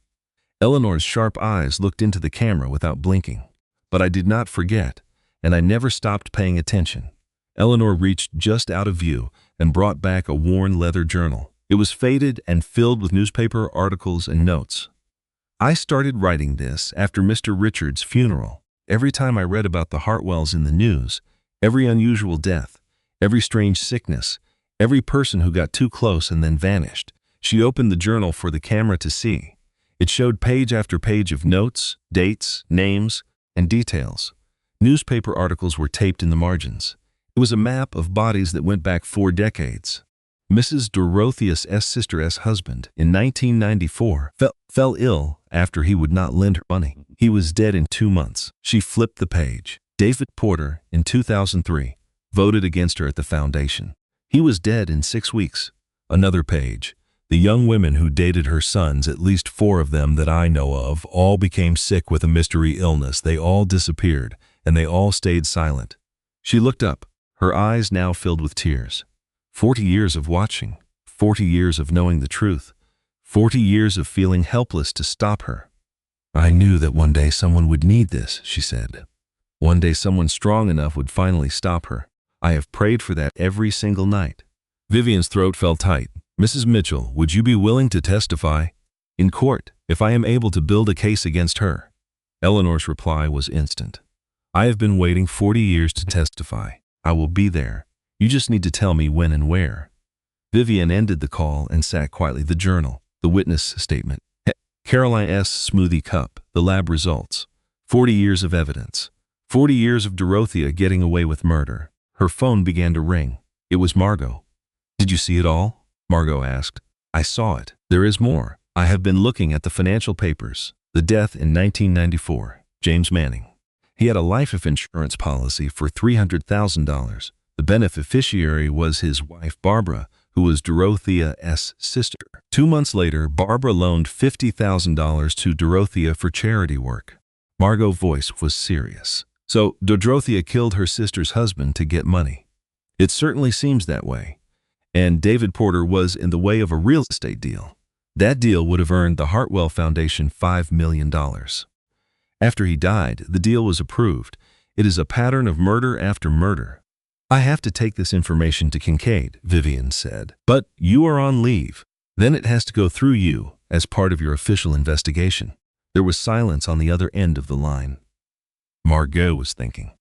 Eleanor's sharp eyes looked into the camera without blinking. But I did not forget, and I never stopped paying attention. Eleanor reached just out of view and brought back a worn leather journal. It was faded and filled with newspaper articles and notes. I started writing this after Mr. Richard's funeral. Every time I read about the Hartwells in the news, every unusual death, every strange sickness, every person who got too close and then vanished, she opened the journal for the camera to see. It showed page after page of notes, dates, names, and details. Newspaper articles were taped in the margins. It was a map of bodies that went back 4 decades. Mrs. Dorothea's sister's husband, in 1994, fell ill after he would not lend her money. He was dead in 2 months. She flipped the page. David Porter, in 2003, voted against her at the foundation. He was dead in 6 weeks. Another page. The young women who dated her sons, at least 4 of them that I know of, all became sick with a mystery illness. They all disappeared, and they all stayed silent. She looked up, her eyes now filled with tears. 40 years of watching, 40 years of knowing the truth, 40 years of feeling helpless to stop her. I knew that one day someone would need this, she said. One day someone strong enough would finally stop her. I have prayed for that every single night. Vivian's throat felt tight. Mrs. Mitchell, would you be willing to testify in court if I am able to build a case against her? Eleanor's reply was instant. I have been waiting 40 years to testify. I will be there. You just need to tell me when and where. Vivian ended the call and sat quietly. The journal, the witness statement, Caroline S. smoothie cup, the lab results, 40 years of evidence, 40 years of Dorothea getting away with murder. Her phone began to ring. It was Margot. Did you see it all? Margot asked. I saw it. There is more. I have been looking at the financial papers. The death in 1994, James Manning. He had a life insurance policy for $300,000. The beneficiary was his wife, Barbara, who was Dorothea's sister. 2 months later, Barbara loaned $50,000 to Dorothea for charity work. Margot's voice was serious. So, Dorothea killed her sister's husband to get money. It certainly seems that way. And David Porter was in the way of a real estate deal. That deal would have earned the Hartwell Foundation $5 million. After he died, the deal was approved. It is a pattern of murder after murder. I have to take this information to Kincaid, Vivian said. But you are on leave. Then it has to go through you as part of your official investigation. There was silence on the other end of the line. Margot was thinking.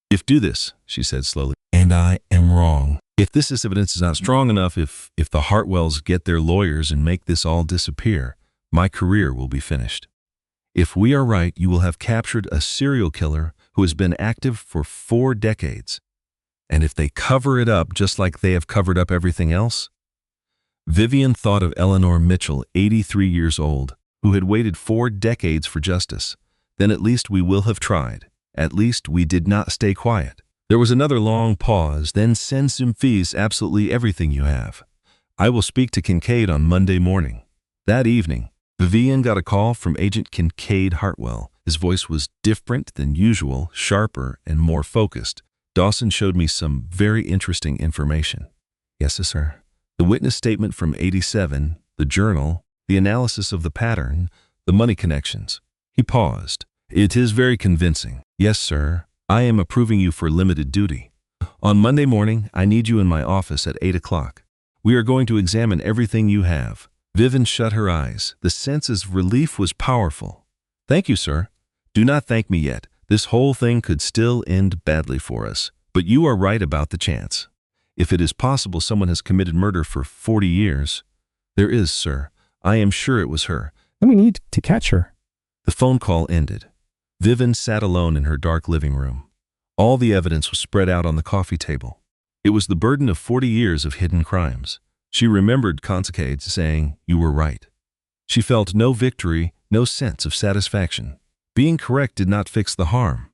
If do this, she said slowly, and I am wrong. If this evidence is not strong enough, if the Hartwells get their lawyers and make this all disappear, my career will be finished. If we are right, you will have captured a serial killer who has been active for 4 decades. And if they cover it up just like they have covered up everything else? Vivian thought of Eleanor Mitchell, 83 years old, who had waited 4 decades for justice. Then at least we will have tried. At least we did not stay quiet. There was another long pause. Then send some fees, absolutely everything you have. I will speak to Kincaid on Monday morning. That evening, Vivian got a call from Agent Kincaid Hartwell. His voice was different than usual, sharper and more focused. Dawson showed me some very interesting information. Yes, sir. The witness statement from 87, the journal, the analysis of the pattern, the money connections. He paused. It is very convincing. Yes, sir. I am approving you for limited duty. On Monday morning, I need you in my office at 8 o'clock. We are going to examine everything you have. Vivian shut her eyes. The sense of relief was powerful. Thank you, sir. Do not thank me yet. This whole thing could still end badly for us. But you are right about the chance. If it is possible someone has committed murder for 40 years, there is, sir. I am sure it was her. And we need to catch her. The phone call ended. Vivian sat alone in her dark living room. All the evidence was spread out on the coffee table. It was the burden of 40 years of hidden crimes. She remembered Kincaid saying, "You were right." She felt no victory, no sense of satisfaction. Being correct did not fix the harm.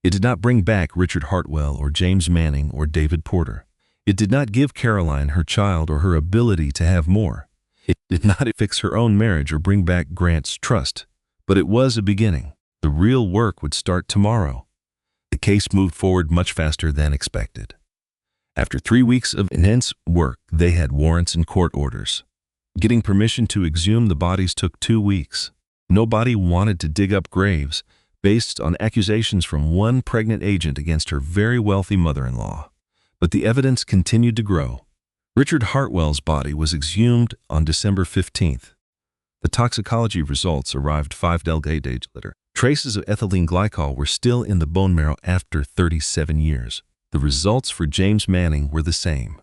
It did not bring back Richard Hartwell or James Manning or David Porter. It did not give Caroline her child or her ability to have more. It did not fix her own marriage or bring back Grant's trust. But it was a beginning. The real work would start tomorrow. The case moved forward much faster than expected. After 3 weeks of intense work, they had warrants and court orders. Getting permission to exhume the bodies took 2 weeks. Nobody wanted to dig up graves based on accusations from one pregnant agent against her very wealthy mother-in-law. But the evidence continued to grow. Richard Hartwell's body was exhumed on December 15th. The toxicology results arrived 5 days later. Traces of ethylene glycol were still in the bone marrow after 37 years. The results for James Manning were the same.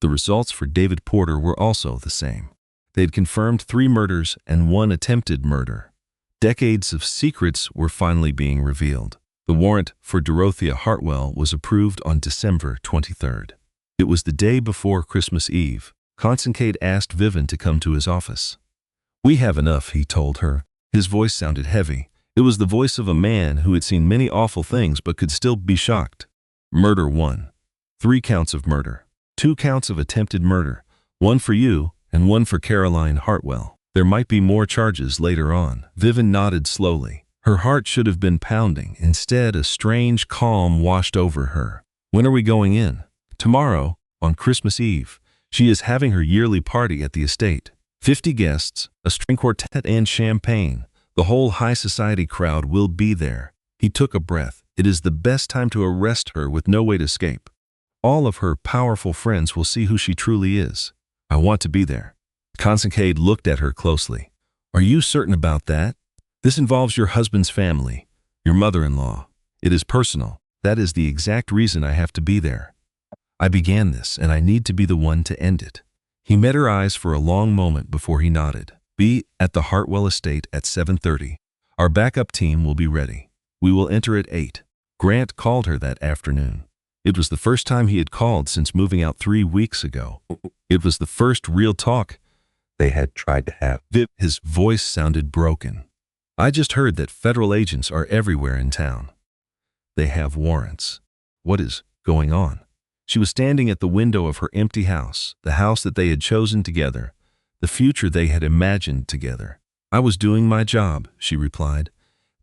The results for David Porter were also the same. They had confirmed 3 murders and 1 attempted murder. Decades of secrets were finally being revealed. The warrant for Dorothea Hartwell was approved on December 23rd. It was the day before Christmas Eve. Kincaid asked Vivian to come to his office. "We have enough," he told her. His voice sounded heavy. It was the voice of a man who had seen many awful things but could still be shocked. Murder 1. 3 counts of murder. 2 counts of attempted murder. 1 for you and 1 for Caroline Hartwell. There might be more charges later on. Vivian nodded slowly. Her heart should have been pounding. Instead, a strange calm washed over her. When are we going in? Tomorrow, on Christmas Eve. She is having her yearly party at the estate. 50 guests, a string quartet and champagne. The whole high society crowd will be there. He took a breath. It is the best time to arrest her with no way to escape. All of her powerful friends will see who she truly is. I want to be there. Consincade looked at her closely. Are you certain about that? This involves your husband's family, your mother-in-law. It is personal. That is the exact reason I have to be there. I began this, and I need to be the one to end it. He met her eyes for a long moment before he nodded. Be at the Hartwell estate at 7:30. Our backup team will be ready. We will enter at 8. Grant called her that afternoon. It was the first time he had called since moving out 3 weeks ago. It was the first real talk they had tried to have. His voice sounded broken. I just heard that federal agents are everywhere in town. They have warrants. What is going on? She was standing at the window of her empty house, the house that they had chosen together, the future they had imagined together. I was doing my job, she replied.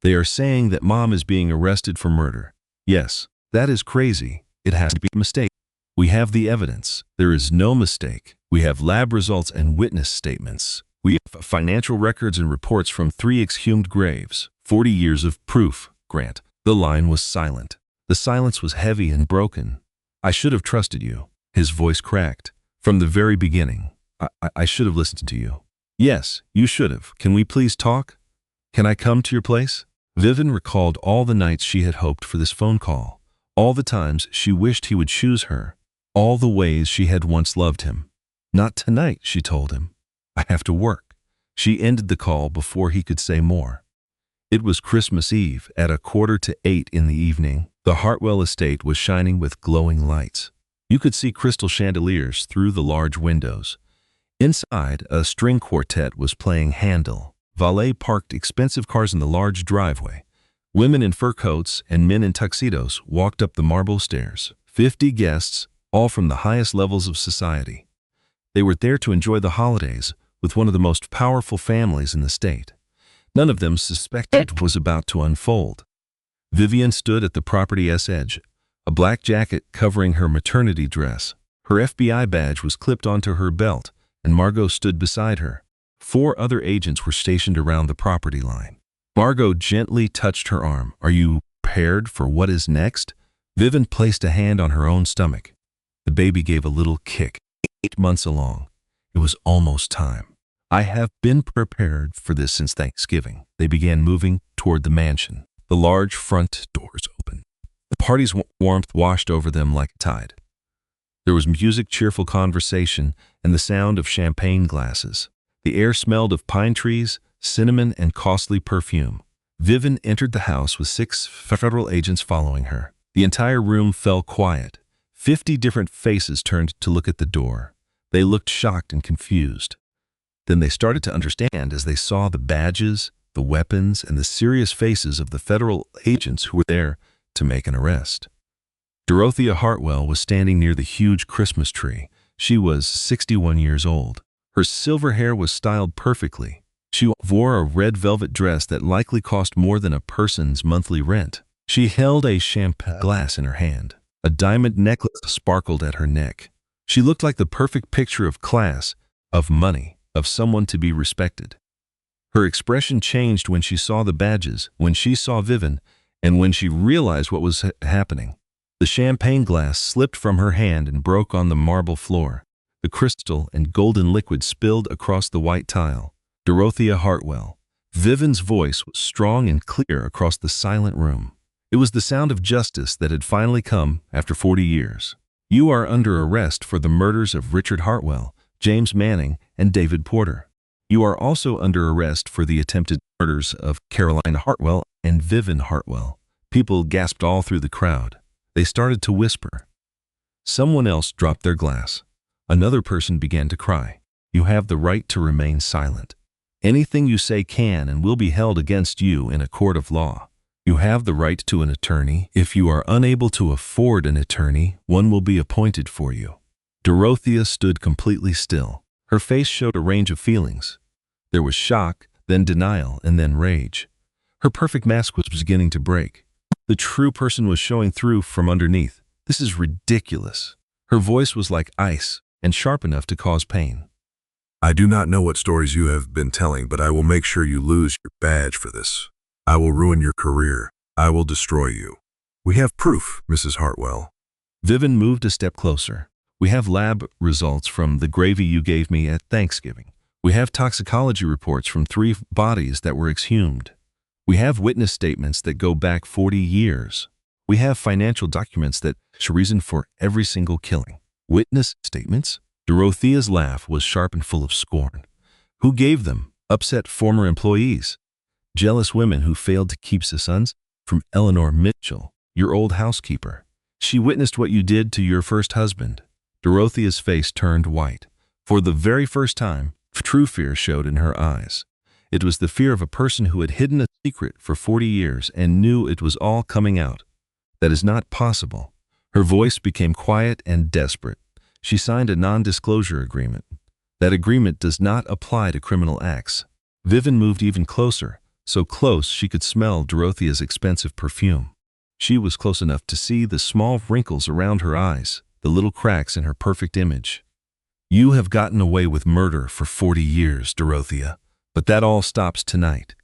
They are saying that Mom is being arrested for murder. Yes, that is crazy. It has to be a mistake. We have the evidence. There is no mistake. We have lab results and witness statements. We have financial records and reports from 3 exhumed graves. 40 years of proof, Grant. The line was silent. The silence was heavy and broken. I should have trusted you. His voice cracked. From the very beginning, I should have listened to you. Yes, you should have. Can we please talk? Can I come to your place? Vivian recalled all the nights she had hoped for this phone call, all the times she wished he would choose her, all the ways she had once loved him. Not tonight, she told him. I have to work. She ended the call before he could say more. It was Christmas Eve at 7:45 in the evening. The Hartwell estate was shining with glowing lights. You could see crystal chandeliers through the large windows. Inside, a string quartet was playing Handel. Valet parked expensive cars in the large driveway. Women in fur coats and men in tuxedos walked up the marble stairs. 50 guests, all from the highest levels of society. They were there to enjoy the holidays with one of the most powerful families in the state. None of them suspected what was about to unfold. Vivian stood at the property's edge, a black jacket covering her maternity dress. Her FBI badge was clipped onto her belt, and Margot stood beside her. 4 other agents were stationed around the property line. Margot gently touched her arm. Are you prepared for what is next? Vivian placed a hand on her own stomach. The baby gave a little kick. 8 months along. It was almost time. I have been prepared for this since Thanksgiving. They began moving toward the mansion. The large front doors opened. The party's warmth washed over them like a tide. There was music, cheerful conversation, and the sound of champagne glasses. The air smelled of pine trees, cinnamon, and costly perfume. Vivian entered the house with 6 federal agents following her. The entire room fell quiet. 50 different faces turned to look at the door. They looked shocked and confused. Then they started to understand as they saw the badges, the weapons, and the serious faces of the federal agents who were there to make an arrest. Dorothea Hartwell was standing near the huge Christmas tree. She was 61 years old. Her silver hair was styled perfectly. She wore a red velvet dress that likely cost more than a person's monthly rent. She held a champagne glass in her hand. A diamond necklace sparkled at her neck. She looked like the perfect picture of class, of money, of someone to be respected. Her expression changed when she saw the badges, when she saw Vivian, and when she realized what was happening. The champagne glass slipped from her hand and broke on the marble floor. The crystal and golden liquid spilled across the white tile. Dorothea Hartwell. Vivian's voice was strong and clear across the silent room. It was the sound of justice that had finally come after 40 years. You are under arrest for the murders of Richard Hartwell, James Manning, and David Porter. You are also under arrest for the attempted murders of Caroline Hartwell and Vivian Hartwell. People gasped all through the crowd. They started to whisper. Someone else dropped their glass. Another person began to cry. You have the right to remain silent. Anything you say can and will be held against you in a court of law. You have the right to an attorney. If you are unable to afford an attorney, one will be appointed for you. Dorothea stood completely still. Her face showed a range of feelings. There was shock, then denial, and then rage. Her perfect mask was beginning to break. The true person was showing through from underneath. This is ridiculous. Her voice was like ice and sharp enough to cause pain. I do not know what stories you have been telling, but I will make sure you lose your badge for this. I will ruin your career. I will destroy you. We have proof, Mrs. Hartwell. Vivian moved a step closer. We have lab results from the gravy you gave me at Thanksgiving. We have toxicology reports from 3 bodies that were exhumed. We have witness statements that go back 40 years. We have financial documents that show reason for every single killing. Witness statements? Dorothea's laugh was sharp and full of scorn. Who gave them? Upset former employees. Jealous women who failed to keep the sons from Eleanor Mitchell, your old housekeeper. She witnessed what you did to your first husband. Dorothea's face turned white. For the very first time, true fear showed in her eyes. It was the fear of a person who had hidden a secret for 40 years and knew it was all coming out. That is not possible. Her voice became quiet and desperate. She signed a non-disclosure agreement. That agreement does not apply to criminal acts. Vivian moved even closer, so close she could smell Dorothea's expensive perfume. She was close enough to see the small wrinkles around her eyes, the little cracks in her perfect image. You have gotten away with murder for 40 years, Dorothea, but that all stops tonight.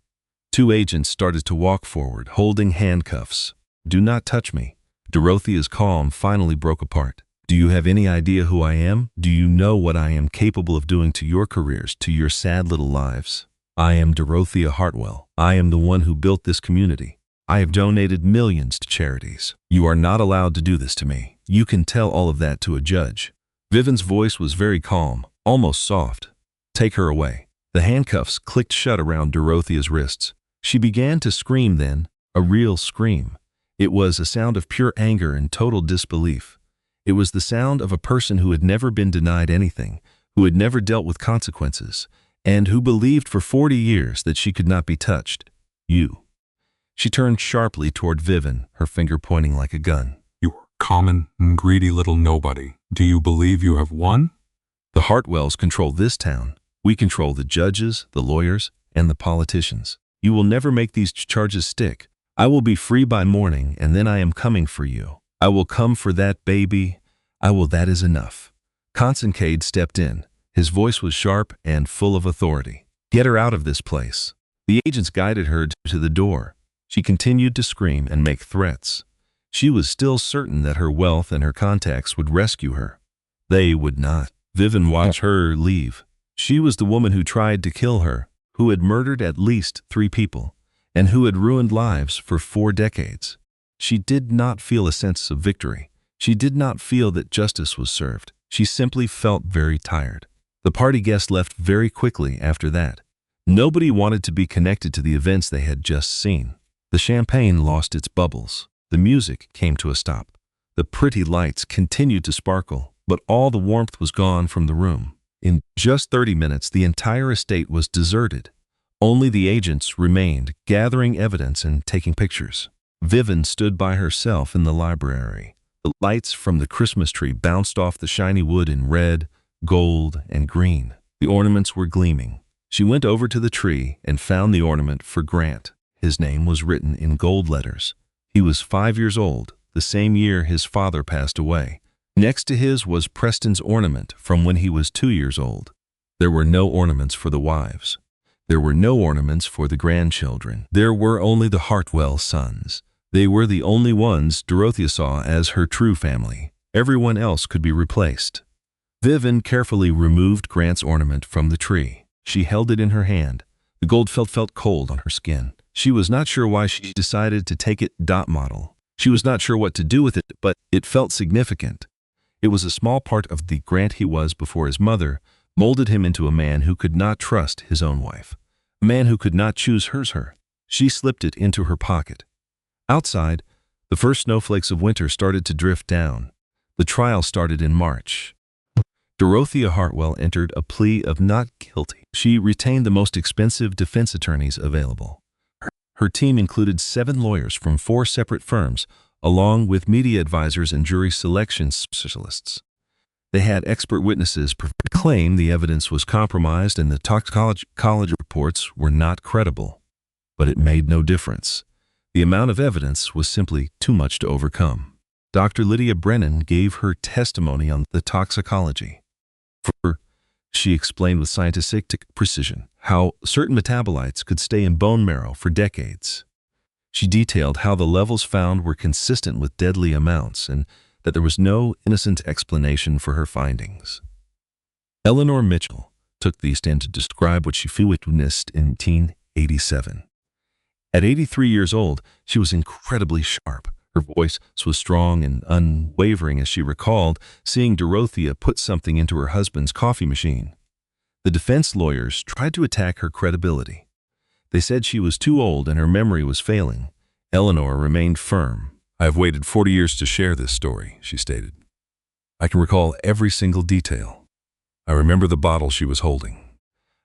2 agents started to walk forward, holding handcuffs. Do not touch me. Dorothea's calm finally broke apart. Do you have any idea who I am? Do you know what I am capable of doing to your careers, to your sad little lives? I am Dorothea Hartwell. I am the one who built this community. I have donated millions to charities. You are not allowed to do this to me. You can tell all of that to a judge. Vivian's voice was very calm, almost soft. Take her away. The handcuffs clicked shut around Dorothea's wrists. She began to scream then, a real scream. It was a sound of pure anger and total disbelief. It was the sound of a person who had never been denied anything, who had never dealt with consequences, and who believed for 40 years that she could not be touched. You. She turned sharply toward Vivian, her finger pointing like a gun. You common and greedy little nobody. Do you believe you have won? The Hartwells control this town. We control the judges, the lawyers, and the politicians. You will never make these charges stick. I will be free by morning, and then I am coming for you. I will come for that baby. That is enough. Constantine stepped in. His voice was sharp and full of authority. Get her out of this place. The agents guided her to the door. She continued to scream and make threats. She was still certain that her wealth and her contacts would rescue her. They would not. Vivian watched her leave. She was the woman who tried to kill her, who had murdered at least 3 people, and who had ruined lives for 4 decades. She did not feel a sense of victory. She did not feel that justice was served. She simply felt very tired. The party guests left very quickly after that. Nobody wanted to be connected to the events they had just seen. The champagne lost its bubbles. The music came to a stop. The pretty lights continued to sparkle, but all the warmth was gone from the room. In just 30 minutes, the entire estate was deserted. Only the agents remained, gathering evidence and taking pictures. Vivian stood by herself in the library. The lights from the Christmas tree bounced off the shiny wood in red, gold, and green. The ornaments were gleaming. She went over to the tree and found the ornament for Grant. His name was written in gold letters. He was 5 years old, the same year his father passed away. Next to his was Preston's ornament from when he was 2 years old. There were no ornaments for the wives. There were no ornaments for the grandchildren. There were only the Hartwell sons. They were the only ones Dorothea saw as her true family. Everyone else could be replaced. Vivian carefully removed Grant's ornament from the tree. She held it in her hand. The gold felt cold on her skin. She was not sure why she decided to take it model. She was not sure what to do with it, but it felt significant. It was a small part of the Grant he was before his mother molded him into a man who could not trust his own wife, a man who could not choose her. She slipped it into her pocket. Outside, the first snowflakes of winter started to drift down. The trial started in March. Dorothea Hartwell entered a plea of not guilty. She retained the most expensive defense attorneys available. Her team included 7 lawyers from 4 separate firms, along with media advisors and jury selection specialists. They had expert witnesses claim the evidence was compromised and the toxicology reports were not credible. But it made no difference. The amount of evidence was simply too much to overcome. Dr. Lydia Brennan gave her testimony on the toxicology. She explained with scientific precision how certain metabolites could stay in bone marrow for decades. She detailed how the levels found were consistent with deadly amounts and that there was no innocent explanation for her findings. Eleanor Mitchell took the stand to describe what she witnessed in 1987. At 83 years old, she was incredibly sharp. Her voice was strong and unwavering as she recalled seeing Dorothea put something into her husband's coffee machine. The defense lawyers tried to attack her credibility. They said she was too old and her memory was failing. Eleanor remained firm. "I have waited 40 years to share this story," she stated. "I can recall every single detail. I remember the bottle she was holding.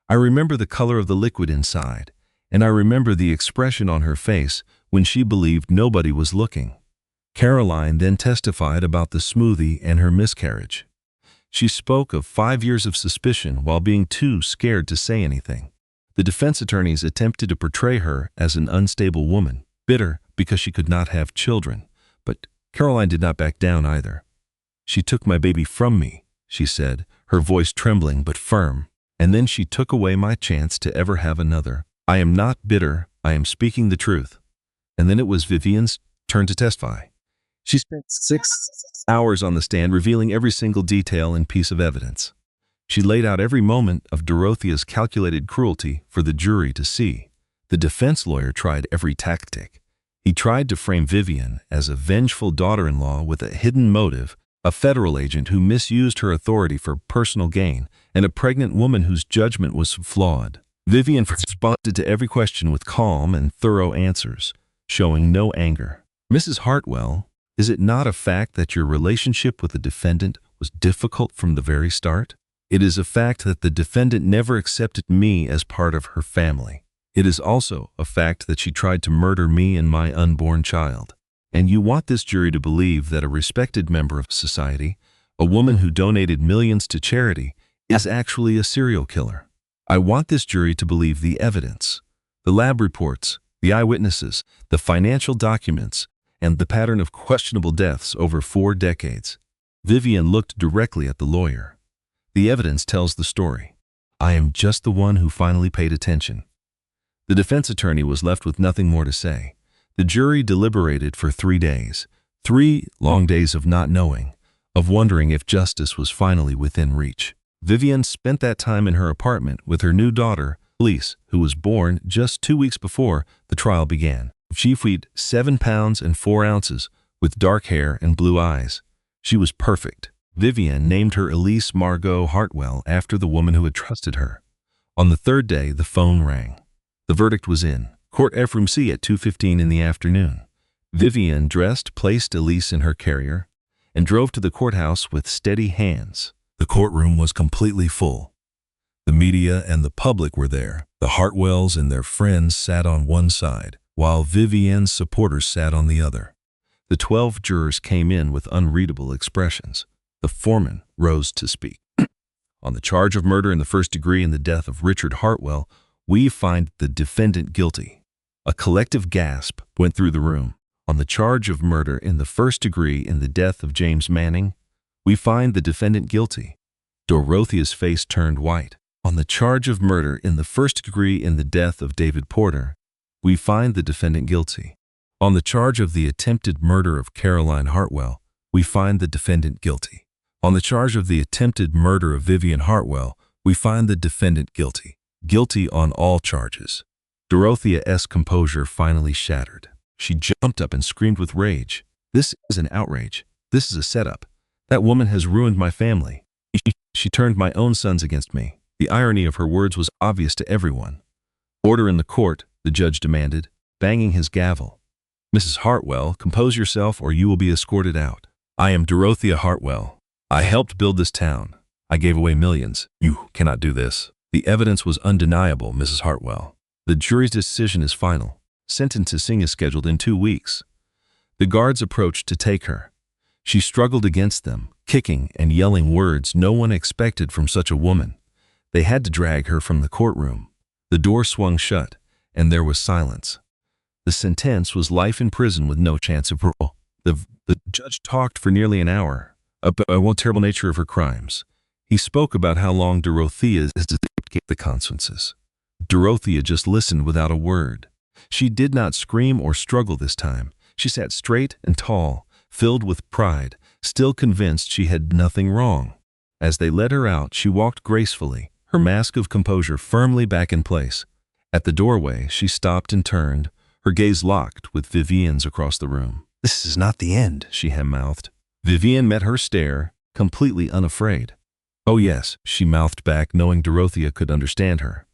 I remember the color of the liquid inside, and I remember the expression on her face when she believed nobody was looking." Caroline then testified about the smoothie and her miscarriage. She spoke of 5 years of suspicion while being too scared to say anything. The defense attorneys attempted to portray her as an unstable woman, bitter because she could not have children, but Caroline did not back down either. "She took my baby from me," she said, her voice trembling but firm, "and then she took away my chance to ever have another. I am not bitter, I am speaking the truth." And then it was Vivian's turn to testify. She spent 6 hours on the stand revealing every single detail and piece of evidence. She laid out every moment of Dorothea's calculated cruelty for the jury to see. The defense lawyer tried every tactic. He tried to frame Vivian as a vengeful daughter-in-law with a hidden motive, a federal agent who misused her authority for personal gain, and a pregnant woman whose judgment was flawed. Vivian responded to every question with calm and thorough answers, showing no anger. "Mrs. Hartwell, is it not a fact that your relationship with the defendant was difficult from the very start? It is a fact that the defendant never accepted me as part of her family. It is also a fact that she tried to murder me and my unborn child. And you want this jury to believe that a respected member of society, a woman who donated millions to charity, is actually a serial killer. I want this jury to believe the evidence, the lab reports, the eyewitnesses, the financial documents, and the pattern of questionable deaths over 4 decades." Vivian looked directly at the lawyer. "The evidence tells the story. I am just the one who finally paid attention." The defense attorney was left with nothing more to say. The jury deliberated for 3 days, 3 long days of not knowing, of wondering if justice was finally within reach. Vivian spent that time in her apartment with her new daughter, Elise, who was born just 2 weeks before the trial began. She weighed 7 pounds and 4 ounces, with dark hair and blue eyes. She was perfect. Vivian named her Elise Margot Hartwell after the woman who had trusted her. On the 3rd day, the phone rang. The verdict was in. Court F-Room C at 2:15 in the afternoon. Vivian dressed, placed Elise in her carrier, and drove to the courthouse with steady hands. The courtroom was completely full. The media and the public were there. The Hartwells and their friends sat on one side, while Vivian's supporters sat on the other. The 12 jurors came in with unreadable expressions. The foreman rose to speak. "On the charge of murder in the first degree in the death of Richard Hartwell, we find the defendant guilty." A collective gasp went through the room. "On the charge of murder in the first degree in the death of James Manning, we find the defendant guilty." Dorothea's face turned white. "On the charge of murder in the first degree in the death of David Porter, we find the defendant guilty. On the charge of the attempted murder of Caroline Hartwell, we find the defendant guilty. On the charge of the attempted murder of Vivian Hartwell, we find the defendant guilty. Guilty on all charges." Dorothea's composure finally shattered. She jumped up and screamed with rage. "This is an outrage. This is a setup. That woman has ruined my family. She turned my own sons against me." The irony of her words was obvious to everyone. "Order in the court," the judge demanded, banging his gavel. "Mrs. Hartwell, compose yourself or you will be escorted out. I am Dorothea Hartwell. I helped build this town. I gave away millions. You cannot do this." "The evidence was undeniable, Mrs. Hartwell. The jury's decision is final. Sentencing is scheduled in 2 weeks." The guards approached to take her. She struggled against them, kicking and yelling words no one expected from such a woman. They had to drag her from the courtroom. The door swung shut, and there was silence. The sentence was life in prison with no chance of parole. The judge talked for nearly an hour about the terrible nature of her crimes. He spoke about how long Dorothea has escaped the consequences. Dorothea just listened without a word. She did not scream or struggle this time. She sat straight and tall, filled with pride, still convinced she had nothing wrong. As they led her out, she walked gracefully, her mask of composure firmly back in place. At the doorway, she stopped and turned, her gaze locked with Vivienne's across the room. "This is not the end," she hem-mouthed. Vivienne met her stare, completely unafraid. "Oh yes," she mouthed back, knowing Dorothea could understand her.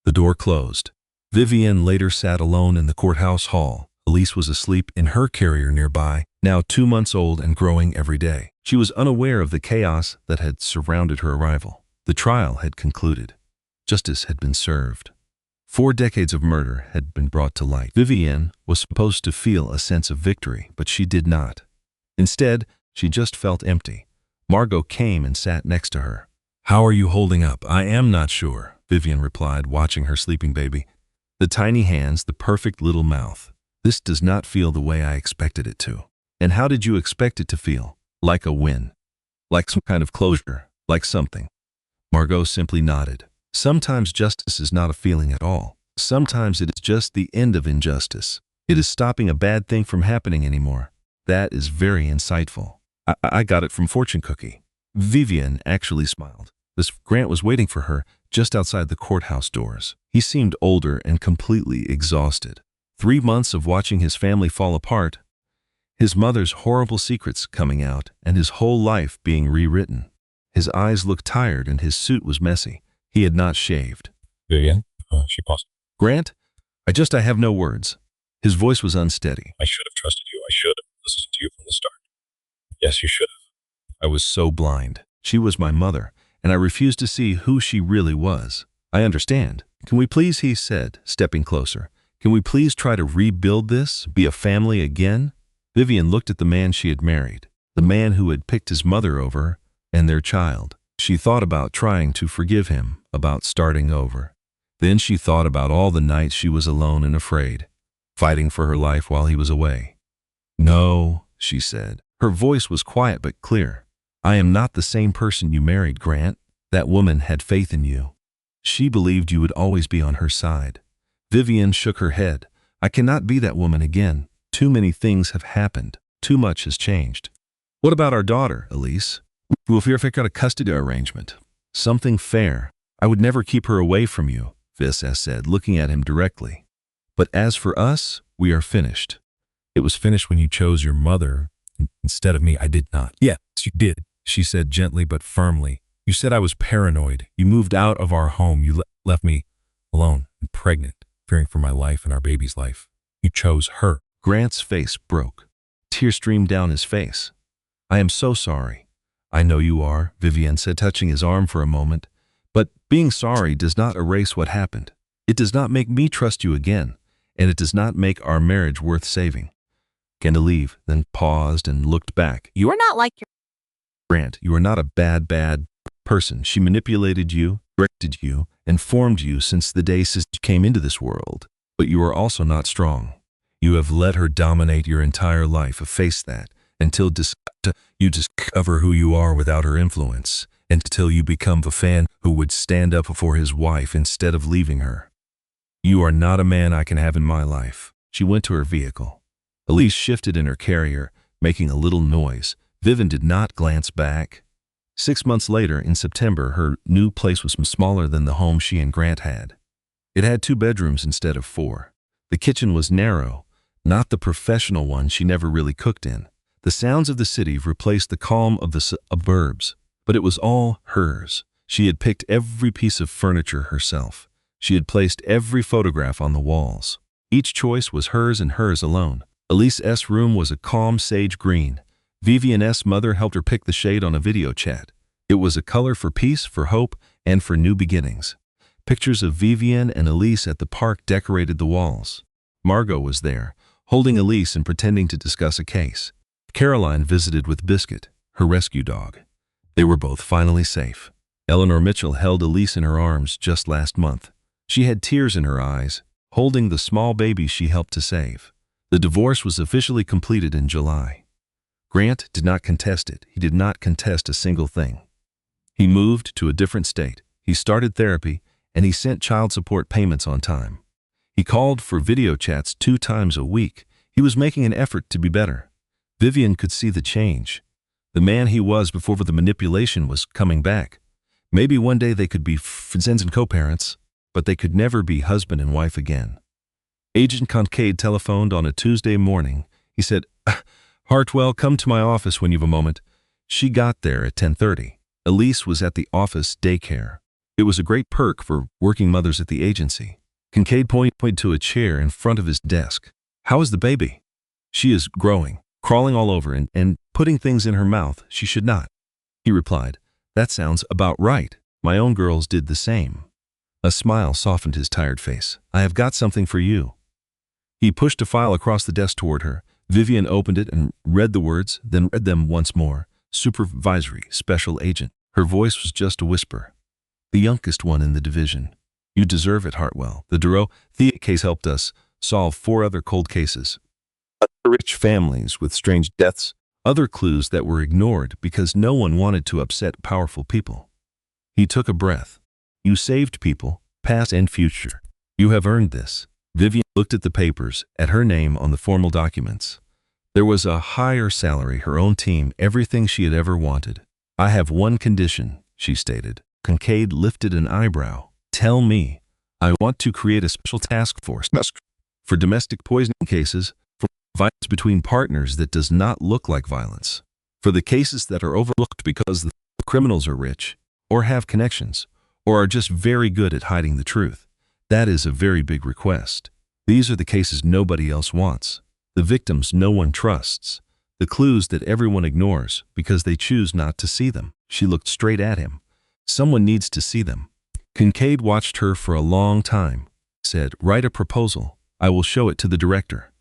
The door closed. Vivienne later sat alone in the courthouse hall. Elise was asleep in her carrier nearby, now 2 months old and growing every day. She was unaware of the chaos that had surrounded her arrival. The trial had concluded. Justice had been served. 4 decades of murder had been brought to light. Vivienne was supposed to feel a sense of victory, but she did not. Instead, she just felt empty. Margot came and sat next to her. "How are you holding up?" "I am not sure," Vivienne replied, watching her sleeping baby. The tiny hands, the perfect little mouth. "This does not feel the way I expected it to." "And how did you expect it to feel?" "Like a win. Like some kind of closure. Like something." Margot simply nodded. Sometimes justice is not a feeling at all. Sometimes it is just the end of injustice. It is stopping a bad thing from happening anymore. That is very insightful. I got it from Fortune Cookie. Vivienne actually smiled. Grant was waiting for her just outside the courthouse doors. He seemed older and completely exhausted. 3 months of watching his family fall apart, his mother's horrible secrets coming out, and his whole life being rewritten. His eyes looked tired and his suit was messy. He had not shaved. "Vivienne?" She paused. "Grant, I have no words." His voice was unsteady. "I should have trusted you. I should have listened to you from the start." "Yes, you should have." "I was so blind. She was my mother, and I refused to see who she really was." "I understand. Can we please," he said, stepping closer, "can we please try to rebuild this, be a family again?" Vivienne looked at the man she had married, the man who had picked his mother over her and their child. She thought about trying to forgive him, about starting over. Then she thought about all the nights she was alone and afraid, fighting for her life while he was away. "No," she said. Her voice was quiet but clear. "I am not the same person you married, Grant. That woman had faith in you. She believed you would always be on her side." Vivienne shook her head. "I cannot be that woman again. Too many things have happened. Too much has changed." "What about our daughter, Elise? We'll figure out a custody arrangement. Something fair. I would never keep her away from you," Vis said, looking at him directly. "But as for us, we are finished." "It was finished when you chose your mother instead of me." "I did not." "Yes, you did," she said gently but firmly. "You said I was paranoid. You moved out of our home. You left me alone and pregnant, fearing for my life and our baby's life. You chose her." Grant's face broke. Tears streamed down his face. "I am so sorry." "I know you are," Vivienne said, touching his arm for a moment. "But being sorry does not erase what happened. It does not make me trust you again, and it does not make our marriage worth saving." Began to leave, then paused and looked back. You are not like your "Grant, you are not a bad person. She manipulated you, directed you, and formed you since the day you came into this world. But you are also not strong. You have let her dominate your entire life. Face that until you discover who you are without her influence, until you become the fan who would stand up for his wife instead of leaving her. You are not a man I can have in my life." She went to her vehicle. Elise shifted in her carrier, making a little noise. Vivienne did not glance back. 6 months later, in September, her new place was smaller than the home she and Grant had. It had 2 bedrooms instead of 4. The kitchen was narrow, not the professional one she never really cooked in. The sounds of the city replaced the calm of the suburbs, but it was all hers. She had picked every piece of furniture herself. She had placed every photograph on the walls. Each choice was hers and hers alone. Elise's room was a calm sage green. Vivienne's mother helped her pick the shade on a video chat. It was a color for peace, for hope, and for new beginnings. Pictures of Vivienne and Elise at the park decorated the walls. Margot was there, holding Elise and pretending to discuss a case. Caroline visited with Biscuit, her rescue dog. They were both finally safe. Eleanor Mitchell held Elise in her arms just last month. She had tears in her eyes, holding the small baby she helped to save. The divorce was officially completed in July. Grant did not contest it. He did not contest a single thing. He moved to a different state. He started therapy, and he sent child support payments on time. He called for video chats 2 times a week. He was making an effort to be better. Vivian could see the change. The man he was before the manipulation was coming back. Maybe one day they could be friends and co-parents, but they could never be husband and wife again. Agent Kincaid telephoned on a Tuesday morning. He said, "Hartwell, come to my office when you've a moment." She got there at 10:30. Elise was at the office daycare. It was a great perk for working mothers at the agency. Kincaid pointed to a chair in front of his desk. "How is the baby?" "She is growing, crawling all over and putting things in her mouth she should not." He replied, "That sounds about right. My own girls did the same." A smile softened his tired face. "I have got something for you." He pushed a file across the desk toward her. Vivian opened it and read the words, then read them once more. "Supervisory Special Agent." Her voice was just a whisper. "The youngest one in the division. You deserve it, Hartwell. The Dorothea case helped us solve 4 other cold cases. Rich families with strange deaths, other clues that were ignored because no one wanted to upset powerful people." He took a breath. "You saved people, past and future. You have earned this." Vivian looked at the papers, at her name on the formal documents. There was a higher salary, her own team, everything she had ever wanted. "I have one condition," she stated. Kincaid lifted an eyebrow. "Tell me. I want to create a special task force for domestic poisoning cases, for violence between partners that does not look like violence, for the cases that are overlooked because the criminals are rich, or have connections, or are just very good at hiding the truth. That is a very big request. These are the cases nobody else wants, the victims no one trusts, the clues that everyone ignores because they choose not to see them." She looked straight at him. "Someone needs to see them." Kincaid watched her for a long time, said, "Write a proposal. I will show it to the director."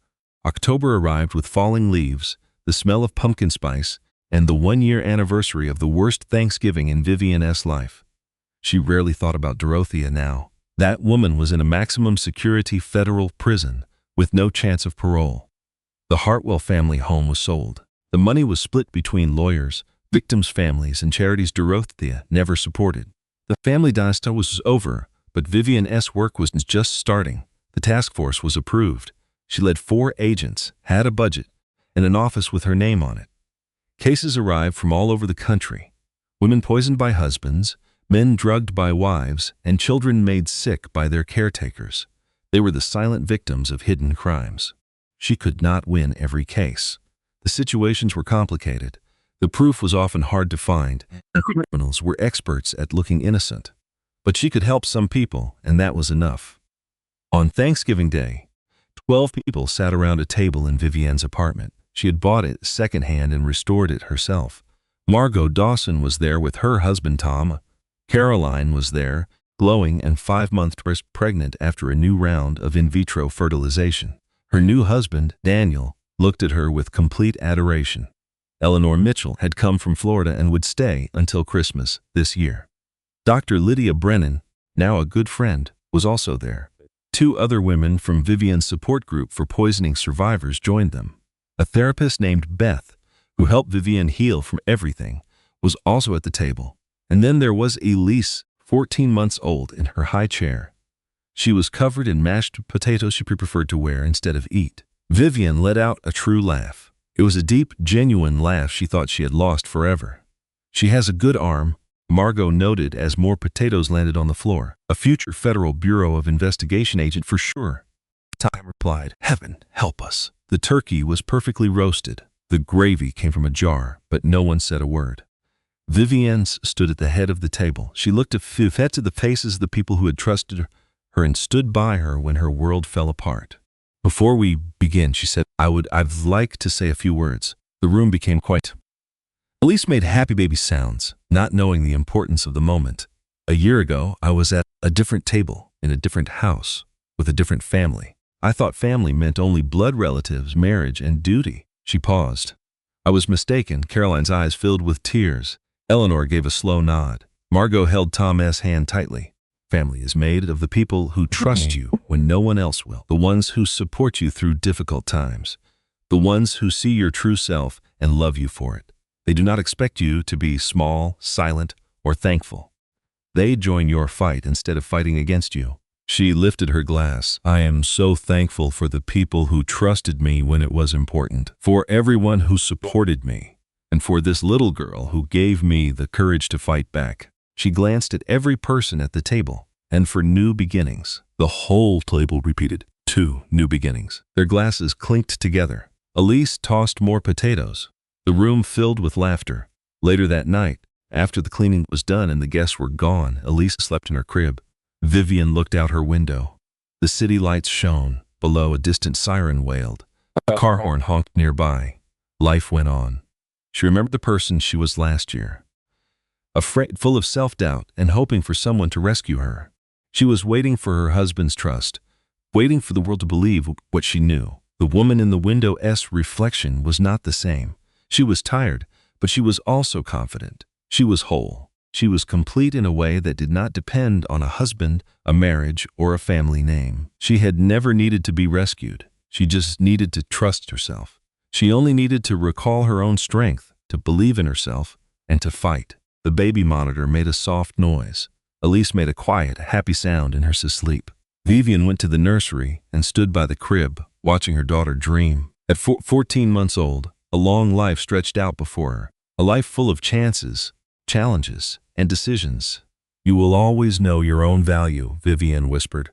October arrived with falling leaves, the smell of pumpkin spice, and the 1-year anniversary of the worst Thanksgiving in Vivian's life. She rarely thought about Dorothea now. That woman was in a maximum security federal prison with no chance of parole. The Hartwell family home was sold. The money was split between lawyers, victims' families, and charities Dorothea never supported. The family dynasty was over, but Vivian's work was just starting. The task force was approved. She led 4 agents, had a budget, and an office with her name on it. Cases arrived from all over the country. Women poisoned by husbands, men drugged by wives, and children made sick by their caretakers. They were the silent victims of hidden crimes. She could not win every case. The situations were complicated. The proof was often hard to find. The criminals were experts at looking innocent. But she could help some people, and that was enough. On Thanksgiving Day, 12 people sat around a table in Vivian's apartment. She had bought it secondhand and restored it herself. Margot Dawson was there with her husband Tom. Caroline was there, glowing and 5 months pregnant after a new round of in vitro fertilization. Her new husband, Daniel, looked at her with complete adoration. Eleanor Mitchell had come from Florida and would stay until Christmas this year. Dr. Lydia Brennan, now a good friend, was also there. 2 other women from Vivian's support group for poisoning survivors joined them. A therapist named Beth, who helped Vivian heal from everything, was also at the table. And then there was Elise, 14 months old, in her high chair. She was covered in mashed potatoes she preferred to wear instead of eat. Vivian let out a true laugh. It was a deep, genuine laugh she thought she had lost forever. "She has a good arm," Margot noted as more potatoes landed on the floor. "A future Federal Bureau of Investigation agent for sure." Time replied, "Heaven help us." The turkey was perfectly roasted. The gravy came from a jar, but no one said a word. Vivian stood at the head of the table. She looked at the faces of the people who had trusted her and stood by her when her world fell apart. "Before we begin," she said, I'd like to say a few words." The room became quiet. Elise made happy baby sounds, not knowing the importance of the moment. "A year ago, I was at a different table, in a different house, with a different family. I thought family meant only blood relatives, marriage, and duty." She paused. "I was mistaken." Caroline's eyes filled with tears. Eleanor gave a slow nod. Margot held Tom's hand tightly. "Family is made of the people who trust you when no one else will, the ones who support you through difficult times, the ones who see your true self and love you for it. They do not expect you to be small, silent, or thankful. They join your fight instead of fighting against you. She lifted her glass. I am so thankful for the people who trusted me when it was important, for everyone who supported me, and for this little girl who gave me the courage to fight back. She glanced at every person at the table, and for new beginnings. The whole table repeated, 2 new beginnings. Their glasses clinked together. Elise tossed more potatoes. The room filled with laughter. Later that night, after the cleaning was done and the guests were gone, Elise slept in her crib. Vivian looked out her window. The city lights shone. Below, a distant siren wailed. A car horn honked nearby. Life went on. She remembered the person she was last year. Afraid, full of self-doubt, and hoping for someone to rescue her. She was waiting for her husband's trust, waiting for the world to believe what she knew. The woman in the window's reflection was not the same. She was tired, but she was also confident. She was whole. She was complete in a way that did not depend on a husband, a marriage, or a family name. She had never needed to be rescued. She just needed to trust herself. She only needed to recall her own strength, to believe in herself, and to fight. The baby monitor made a soft noise. Elise made a quiet, happy sound in her sleep. Vivian went to the nursery and stood by the crib, watching her daughter dream. At 14 months old, a long life stretched out before her, a life full of chances, challenges, and decisions. You will always know your own value, Vivian whispered.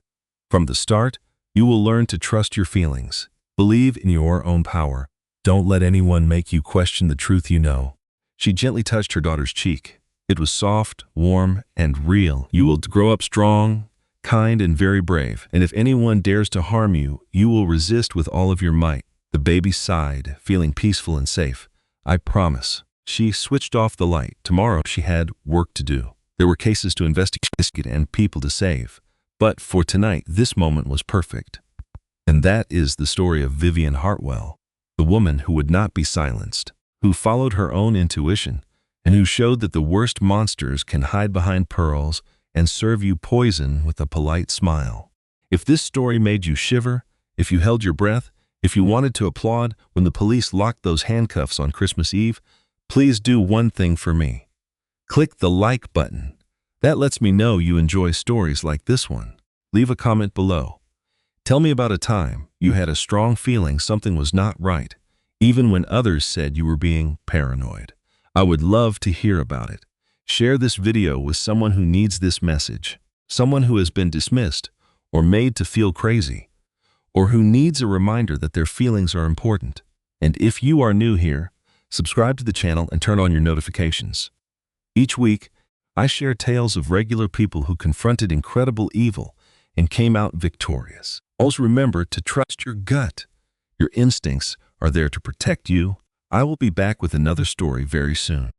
From the start, you will learn to trust your feelings. Believe in your own power. Don't let anyone make you question the truth you know. She gently touched her daughter's cheek. It was soft, warm, and real. You will grow up strong, kind, and very brave. And if anyone dares to harm you, you will resist with all of your might. The baby sighed, feeling peaceful and safe. I promise. She switched off the light. Tomorrow she had work to do. There were cases to investigate and people to save. But for tonight, this moment was perfect. And that is the story of Vivian Hartwell, the woman who would not be silenced, who followed her own intuition, and who showed that the worst monsters can hide behind pearls and serve you poison with a polite smile. If this story made you shiver, if you held your breath, if you wanted to applaud when the police locked those handcuffs on Christmas Eve, please do one thing for me. Click the like button. That lets me know you enjoy stories like this one. Leave a comment below. Tell me about a time you had a strong feeling something was not right, even when others said you were being paranoid. I would love to hear about it. Share this video with someone who needs this message, someone who has been dismissed or made to feel crazy, or who needs a reminder that their feelings are important. And if you are new here, subscribe to the channel and turn on your notifications. Each week, I share tales of regular people who confronted incredible evil and came out victorious. Always remember to trust your gut. Your instincts are there to protect you. I will be back with another story very soon.